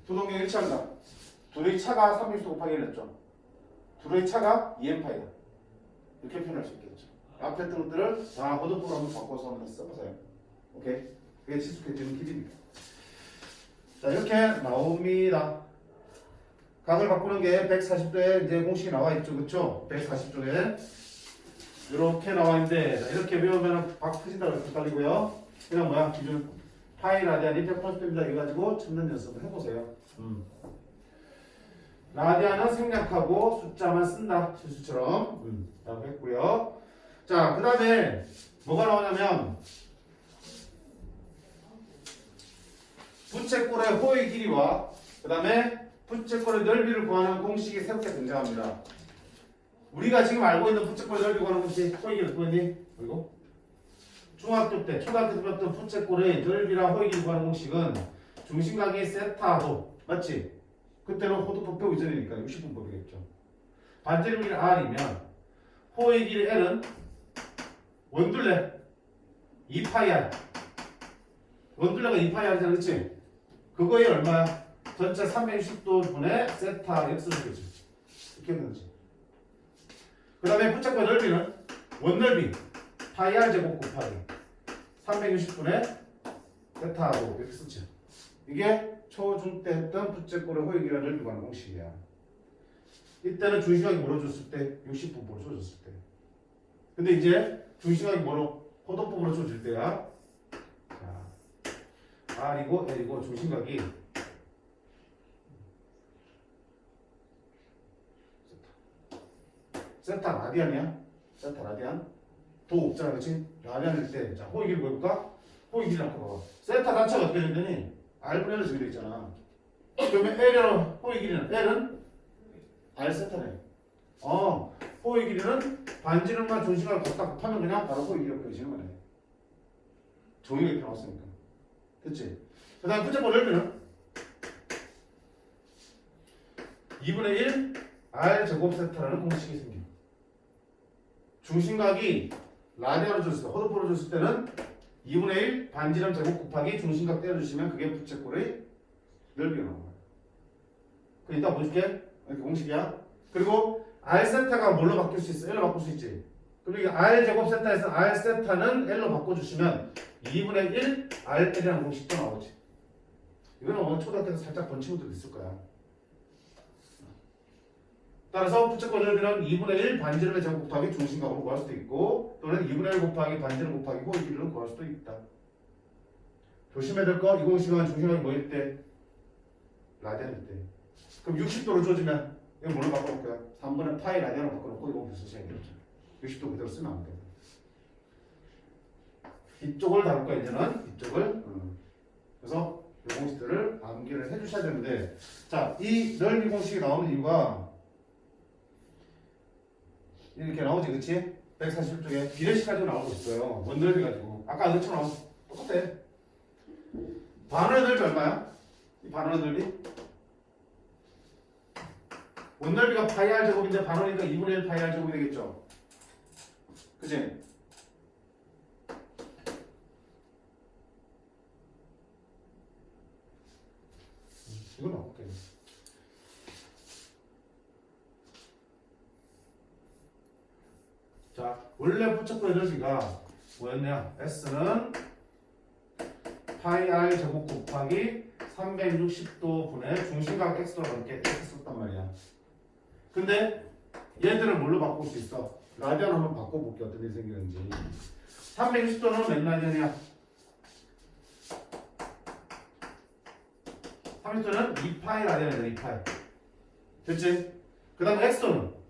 두동경 일치한다. 둘의 차가 360도 곱하기 1 했죠. 둘의 차가 2n파이다. 이렇게 표현할 수 있겠죠. 앞에 했던 것들을 다 포도법으로 한번 바꿔서 한번 써보세요. 오케이? 그게 친숙해지는 길입니다. 자 이렇게 나옵니다. 각을 바꾸는 게 140도에 이제 공식이 나와 있죠, 그렇죠? 140도에 이렇게 나와 있는데 자, 이렇게 외우면 박 터진다고 헷갈리고요. 그냥 뭐야 기준 파이 라디안이 180도입니다. 이래가지고 찾는 연습을 해보세요. 라디안은 생략하고 숫자만 쓴다 실수처럼. 라고 했고요. 자, 그 다음에 뭐가 나오냐면 부채꼴의 호의 길이와 그 다음에 부채꼴의 넓이를 구하는 공식이 새롭게 등장합니다. 우리가 지금 알고 있는 부채꼴의 넓이 구하는 공식 호의 길이 구했니? 그리고 중학교 때, 초등학교 때 배웠던 부채꼴의 넓이랑 호의 길이 구하는 공식은 중심각이 세타도 맞지? 그때는 호도법 배우기 전이니까 60분법이겠죠. 반지름 길이 R이면 호의 길이 L은 원둘레 2파이 원둘레가 2파이 R이잖아, 그치? 그거에 얼마야? 전체 360도 분의 세타 X를 되지. 이렇게 되는 거지. 그 다음에 부채꼴 넓이는 원넓이 파이 r 제곱 곱하기 360분의 세타하고 이렇게 쓰죠. 이게 초중 때 했던 부채꼴의 호익이라는 넓이 구하는 공식이야. 이때는 중심각이 뭐로 줬을 때? 60분법으로 줘줬을 때. 근데 이제 중심각이 뭐로? 호도법으로 줘줄 때야. 자, R이고 L이고 중심각이 세타 라디안이야. 세타 라디안. 도 없잖아, 그렇지? 라디안일 때, 자 호익을 볼까? 호익이 잡고 봐봐. 세타 자체가 어떻게 되더니 R분의 L로 정해져 있잖아. 그러면 L은 호익 길이는 L은 R 세타네. 호익 길이는 반지름과 중심각을 갖다 곱하면 그냥 바로 호익 길이가 표시는 거네. 종이가 이렇게 나왔으니까. 됐지? 그 다음 부채꼴 넓이는 2분의 1 R 제곱 세타라는 공식이 생겨. 중심각이 라디안으로 줬을 때, 호도포로 줬을 때는 2분의 1 반지름 제곱 곱하기 중심각 떼어주시면 그게 부채꼴의 넓이가 나온 거야. 그럼 이따 보여줄게. 이렇게 공식이야. 그리고 R 세타가 뭘로 바뀔 수 있어? L로 바꿀 수 있지. 그럼 이게 R 제곱 세타에서 R 세타는 L로 바꿔주시면 2분의 1 RL이라는 공식도 나오지. 이거는 오늘 초등학교 때 살짝 본 친구들도 있을 거야. 따라서 부채꼴 넓이는 2분의 1 반지름의 제곱 곱하기 중심각으로 구할 수도 있고 또는 2분의 1 곱하기 반지름 곱하기 호익 길이로 구할 수도 있다. 조심해야 될 거, 이 공식은 중심각이 뭐일 때? 라디안일 때. 그럼 60도로 줘주면 이거 뭘로 바꿔놓을 거야? 3분의 파이 라디안으로 바꿔놓고 이거 계속 써야 되겠죠. 60도 그대로 쓰면 안 돼. 이쪽을 다룰 거야 이제는. 이쪽을. 그래서 이 공식들을 암기를 해주셔야 되는데, 자, 이 넓이 공식이 나오는 이유가 이렇게 나오지, 그치? 141쪽에 비례식 가지고 나오고 있어요. 원넓이 가지고. 아까 그처럼 똑같아. 반원의 넓이 얼마야? 이 반원의 넓이? 원넓이가 파이 r 제곱인데 반원이니까 2분의 1 파이 r 제곱이 되겠죠? 그치? 이건 어떻게? 자, 원래 부채꼴의 넓이가 뭐였냐? S는 파이 r 제곱 곱하기 360도 분의 중심각 x로 이렇게 썼단 말이야. 근데 얘들을 뭘로 바꿀 수 있어? 라디안 한번 바꿔볼게. 어떤 일이 생기는지. 360도는 몇 라디안이야? 360도는 2파이 라디안이다. 2파이. 됐지? 그 다음에 x도는?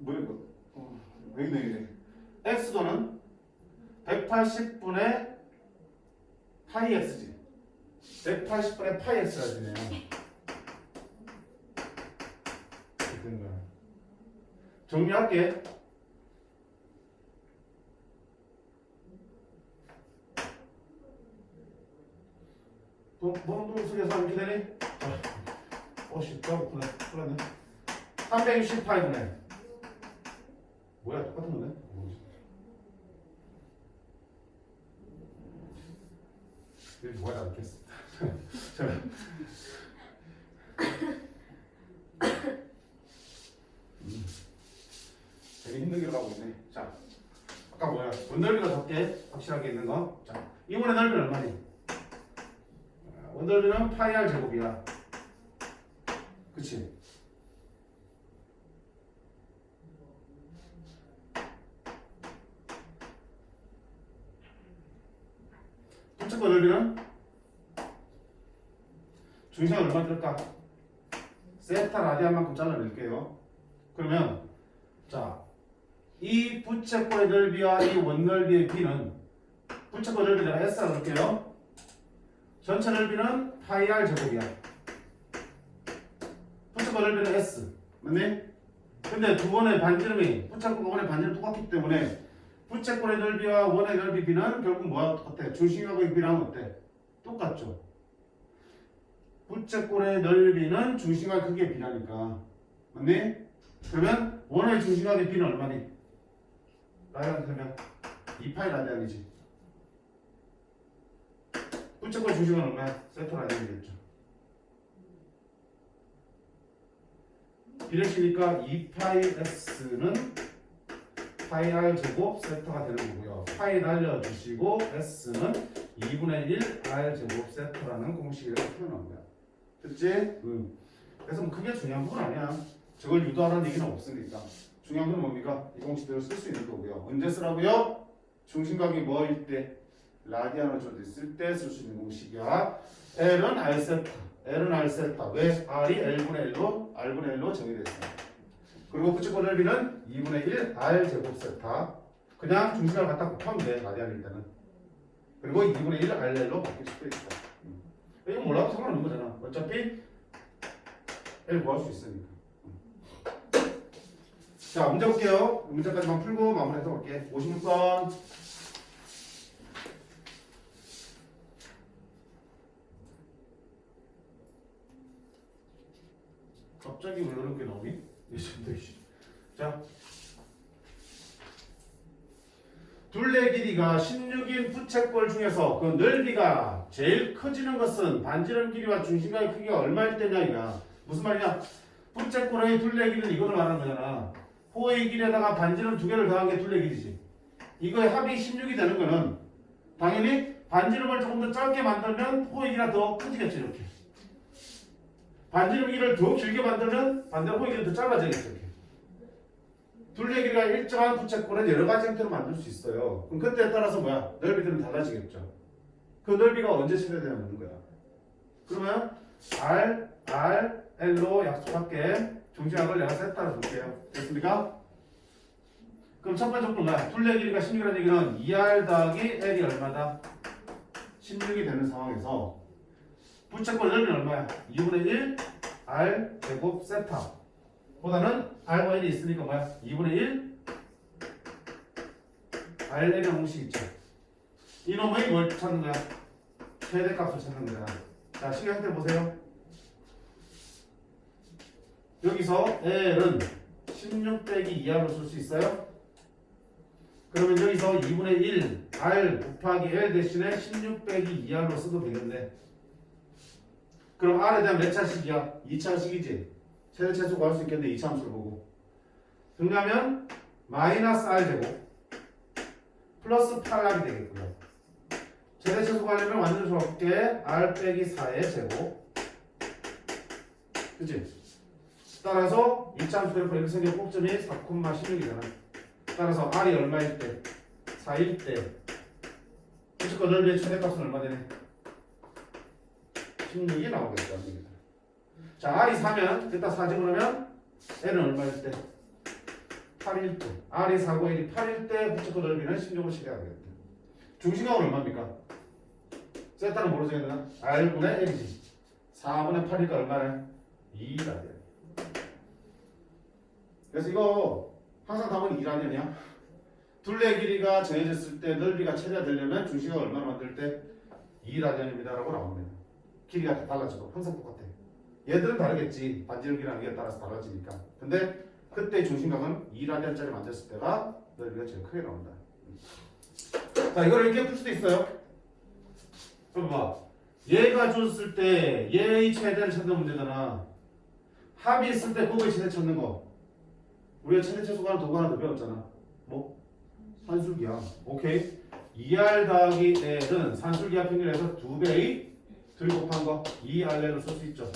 뭐야 이거? 왜 이래? x도는 180분의 파이 x지. 180분의 파이 x가 되네요. 이렇게 되는 거야. 정리할게. 뭐 속에서 이렇게 되니? 까먹구나. 풀었네. 368분의 뭐야? 똑같은 건데? 이게 뭐가 다르겠어? 되게 힘든 길로 가고 있네. 자, 아까 뭐야? 원넓이가 적게 확실하게 있는 거. 자, 이번에 넓이는 얼마니? 원넓이는 파이 r 제곱이야. 그치? 부채꼴 넓이는 중심은 얼마 들을까? 세타 라디안만큼 잘라낼게요. 그러면 자, 이 부채꼴의 넓이와 이 원넓이의 비는 부채꼴 넓이 내가 S라고 할게요. 전체 넓이는 파이 r 제곱이야. 부채꼴 넓이는 S. 맞니? 근데 두 번의 반지름이 부채꼴과 원의 반지름 똑같기 때문에 부채꼴의 넓이와 원의 넓이 비는 결국 뭐와 똑같아? 중심각의 비랑 어때? 똑같죠. 부채꼴의 넓이는 중심각 크기의 비라니까. 맞니? 그러면 원의 중심각의 비는 얼마니? 라디안 되면 2파이 라디안이지. 부채꼴 중심각은 얼마야? 세타 라디안이겠죠. 비례식이니까 2파이 x는 파이 r 제곱 세타가 되는 거고요. 파이 날려주시고 s는 2분의 1 r 제곱 세타라는 공식을 표현한 거야. 됐지? 응. 그래서 뭐 크게 중요한 건 아니야. 저걸 유도하라는 얘기는 없으니까. 중요한 건 뭡니까? 이 공식대로 쓸 수 있는 거고요. 언제 쓰라고요? 중심각이 뭐일 때? 라디안을 좀 있을 때 쓸 수 있는 공식이야. L은 R 세타. L은 R 세타. 왜? R이 L분의 1로 R분의 1로 정의됐어. 그리고 부채꼴 넓이는 2분의 1 R 제곱 세타. 그냥 중심각을 갖다 곱하면 돼. 라디안일 때는. 그리고 2분의 1 RL로 바뀔 수도 있다. 이거 몰라도 상관없는 거잖아. 어차피 L 구할 수 있으니까. 자, 문제 볼게요. 문제까지만 풀고 마무리해서 볼게. 56번. 갑자기 왜 이렇게 나오니? 자, 둘레 길이가 16인 부채꼴 중에서 그 넓이가 제일 커지는 것은 반지름 길이와 중심각의 크기가 얼마일 때냐 이거야. 무슨 말이냐? 부채꼴의 둘레 길이는 이거를 말하는 거잖아. 호의 길이에다가 반지름 두 개를 더한 게 둘레 길이지. 이거의 합이 16이 되는 거는 당연히 반지름을 조금 더 짧게 만들면 호의 길이가 더 커지겠죠. 이렇게. 반지름 길이를 더 길게 만들면 반대로 호의 길이가 더 짧아지겠죠. 이렇게. 둘레 길이가 일정한 부채꼴은 여러 가지 형태로 만들 수 있어요. 그럼 그때에 따라서 뭐야? 넓이들은 달라지겠죠. 그 넓이가 언제 최대되는 거야? 그러면 L로 약속할게. 중심각을 내가 세타로 줄게요. 됐습니까? 그럼 첫 번째 조건 뭐야? 둘레 길이가 16이라는 얘기는 2R 더하기 L이 얼마다? 16이 되는 상황에서 부채꼴 넓이는 얼마야? 2분의 1 R 제곱 세타 보다는 R과 L이 있으니까 뭐야? 2분의 1 RL이라는 공식 있죠. 이놈의 뭘 찾는 거야? 최대값을 찾는 거야. 자, 식의 형태 보세요. 여기서 L은 16 빼기 2R로 쓸 수 있어요? 그러면 여기서 2분의 1 R 곱하기 L 대신에 16 빼기 2R로 써도 되겠네. 그럼 R에 대한 몇 차식이야? 2차식이지. 최대 최소 구할 수 있겠는데 2차 함수를 보고. 정리하면 마이너스 R 제곱 플러스 8R이 되겠고요. 최대 최소 구하려면 완전 좋게 R 빼기 4의 제곱. 그치? 따라서 2차 함수대로 이렇게 생겨 꼭점이 4,16이잖아. 따라서 R이 얼마일 때? 4일 때. 부채꼴 넓이의 최대값은 얼마 되네? 16이 나오겠죠. 자, R이 4면, 됐다 4 집어넣으면 L은 얼마일 때? 8일 때. R이 4고 L이 8일 때 부채꼴 넓이는 16으로 칠해야 되겠다. 중심각은 얼마입니까? 세타는 뭐로 정해야 되나? R분의 L이지. 4분의 8이니까 얼마래? 2라디안. 그래서 이거 항상 답은 2라디안이야. 둘레 길이가 정해졌을 때 넓이가 최대화되려면 중심각을 얼마나 만들 때? 2라디안입니다 라고 나옵니다. 길이가 다 달라져도 항상 똑같아. 얘들은 다르겠지. 반지름 길이랑 위에 따라서 달라지니까. 근데 그때 중심각은 2라디안짜리 만들었을 때가 넓이가 제일 크게 나온다. 자, 이걸 이렇게 풀 수도 있어요. 그럼 봐. 얘가 줬을 때 얘의 최대를 찾는 문제잖아. 합이 있을 때 곱의 최대 찾는 거. 우리가 최대 최소 관한 도구 하나 더 배웠잖아. 뭐? 산술기하. 오케이. 2R 더하기 L은 산술기하 평균에서 2배의 2 곱한 거 2R로 쓸 수 있죠.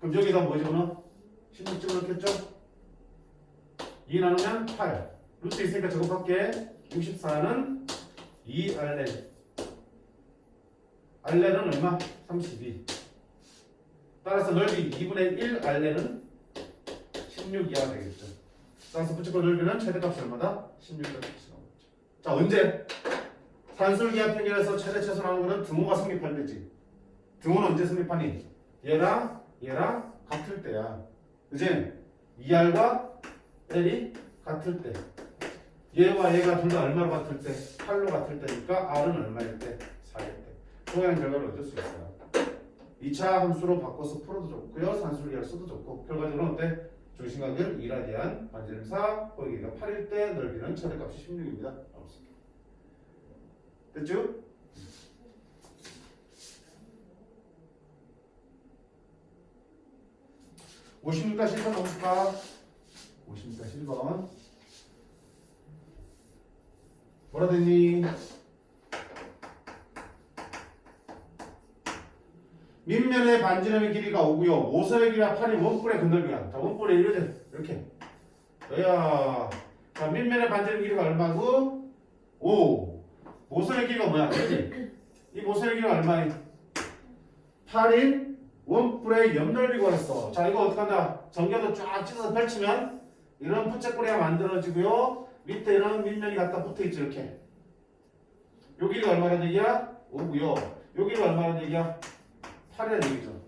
그럼 여기다 뭐 집어넣어? 16 집어넣겠죠? 2 나누면 8. 루트 있으니까 제곱할게. 64는 2RL. RL은 얼마? 32. 따라서 넓이 2분의 1 RL은 16 이하가 되겠죠. 따라서 부채꼴 넓이는 최대값이 얼마다? 16이 나오겠죠. 자, 언제? 산술기하 평균에서 최대 최소 나오는 거는 등호가 성립할 때지. 등호는 언제 성립하니? 얘랑 같을 때야. 그치? 2R과 L이 같을 때. 얘와 얘가 둘 다 얼마로 같을 때? 8로 같을 때니까 R은 얼마일 때? 4일 때. 동일한 결과를 얻을 수 있어요. 2차 함수로 바꿔서 풀어도 좋고요. 산술기하를 써도 좋고. 결과적으로 어때? 중심각은 2라디안, 반지름 4, 거기가 8일 때 넓이는 최대값이 16입니다. 나왔습니다. 됐죠? 56-1번 뭡니까? 56-1번 뭐라 되니? 밑면의 반지름의 길이가 5고요. 모서의 길이가 8이 원뿔의 근넓이야. 자, 원뿔의 이렇게. 야, 자, 밑면의 반지름 길이가 얼마고? 5. 모서의 길이가 뭐야? 그지? 이 모서의 길이가 얼마니? 8인 원뿔의 옆넓이 구했어. 자, 이거 어떡한다? 전개도 쫙 찢어서 펼치면 이런 부채꼴이가 만들어지고요. 밑에 이런 밑면이 갖다 붙어있죠. 이렇게. 요 길이가 얼마나 얘기야? 5고요. 요 길이가 얼마나 얘기야? 8이라는 얘기죠.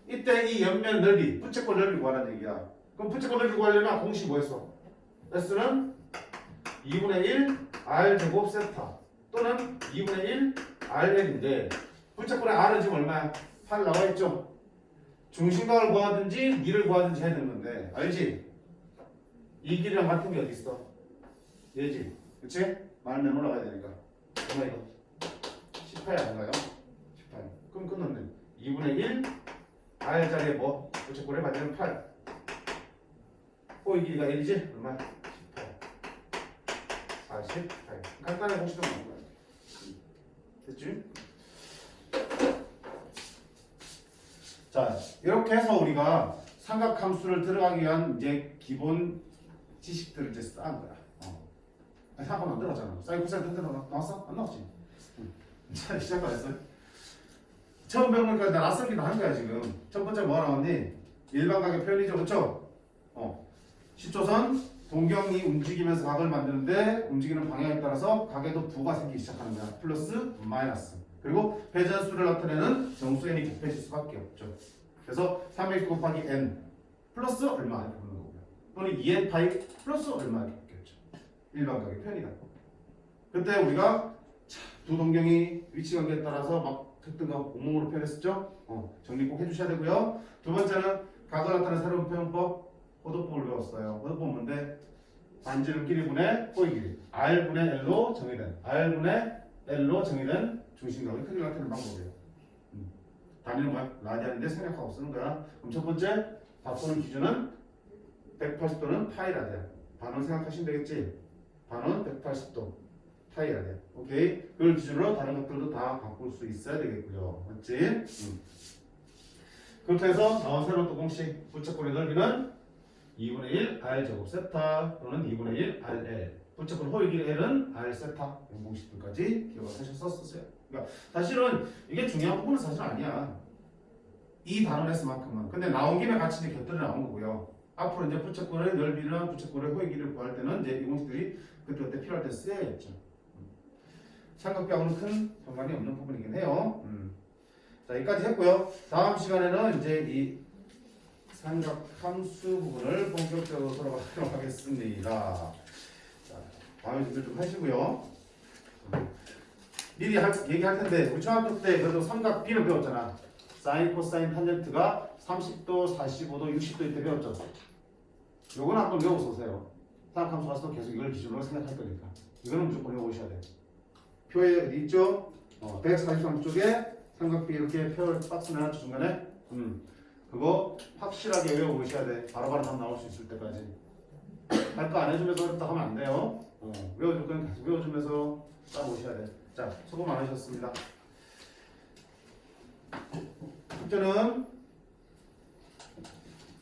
이때 이 옆면 넓이, 부채꼴 넓이 구하라는 얘기야. 그럼 부채꼴 넓이 구하려면 공식 뭐였어? S는 2분의 1 R 제곱 세타 또는 2분의 1 RL인데 부채꼴의 R은 지금 얼마야? 8 나와있죠? 중심각을 구하든지 미를 구하든지 해야 되는 건데 알지? 이 길이랑 같은 게 어디 있어? 얘지? 그치? 말면 올라가야 되니까 얼마 이거? 18이 아닌가요? 18 그럼 끝났네. 2분의 1 R자리에 뭐? 부채꼴의 반지름 8 이 길이가 1이지? 얼마? 18 48 간단하게 공식도 나온 거야. 됐지? 자, 이렇게 해서 우리가 삼각함수를 들어가기 위한 이제 기본 지식들을 이제 쌓은 거야. 삼각함 안 들어갔잖아. 사인 코사인 탄 나왔어? 안 나왔지? 자, 시작 안 했어요? 처음 배운 거니까 나 낯설기도 한 거야 지금. 첫 번째 뭐가 나왔니? 일반각의 표현이죠, 그렇죠? 10조선 동경이 움직이면서 각을 만드는데 움직이는 방향에 따라서 각에도 부가 생기기 시작하는 거야. 플러스, 마이너스. 그리고 배전수를 나타내는 정수 n이 곱해질 수밖에 없죠. 그래서 3x 곱하기 n 플러스 얼마 이렇게 보는 거고요. 또는 2n 파이 플러스 얼마 이렇게 바뀌었죠. 일반각의 표현이다. 그때 우리가 두 동경이 위치 관계에 따라서 막 특등각 온몸으로 표현했었죠. 정리 꼭 해주셔야 되고요. 두 번째는 각을 나타내는 새로운 표현법 호도법을 배웠어요. 호도법 뭔데? 반지름 길이분의 호의 길이 R분의 L로 정의된 중심각의 크기를 나타내는 방법이에요. 단위는 뭐야? 라디안인데 생략하고 쓰는 거야. 그럼 첫 번째 바꾸는 기준은 180도는 파이 라디안. 반원 생각하시면 되겠지? 반원 180도 파이 라디안. 오케이? 그걸 기준으로 다른 것들도 다 바꿀 수 있어야 되겠고요. 맞지? 그렇게 해서 나온 새로운 또 공식 부채꼴의 넓이는 2분의 1 R 제곱 세타 또는 2분의 1 RL. 부채꼴 호의 길이 L은 R 세타. 이런 공식들까지 기억을 하셨었어요. 그러니까 사실은 이게 중요한 부분은 사실 아니야. 이 단원에서만큼은. 근데 나온 김에 같이 이제 곁들여 나온 거고요. 앞으로 이제 부채꼴의 넓이나 부채꼴의 호의 길이를 구할 때는 이제 이 공식들이 그때 필요할 때 쓰여야겠죠. 삼각형은 큰 상관이 없는 부분이긴 해요. 자, 여기까지 했고요. 다음 시간에는 이제 이 삼각함수 부분을 본격적으로 돌아가도록 하겠습니다. 자, 다음에 준비 좀 하시고요. 미리 얘기할 텐데 우리 중학교 때 그래도 삼각 B를 배웠잖아. 사인, 코사인, 탄젠트가 30도, 45도, 60도 이때 배웠죠. 요거는 한번 외워서 오세요. 삼각함수 가서도 계속 이걸 기준으로 생각할 거니까. 이거는 무조건 외우셔야 돼. 표에 어디 있죠? 143 쪽에 삼각 B 이렇게 표 박스 내놨죠 중간에. 그거 확실하게 외워보셔야 돼. 바로바로 답 나올 수 있을 때까지. 할 거 안 해주면서 어렵다 하면 안 돼요. 외워줄 건 계속 외워주면서 따라오셔야 돼. 자, 수고 많으셨습니다. 숙제는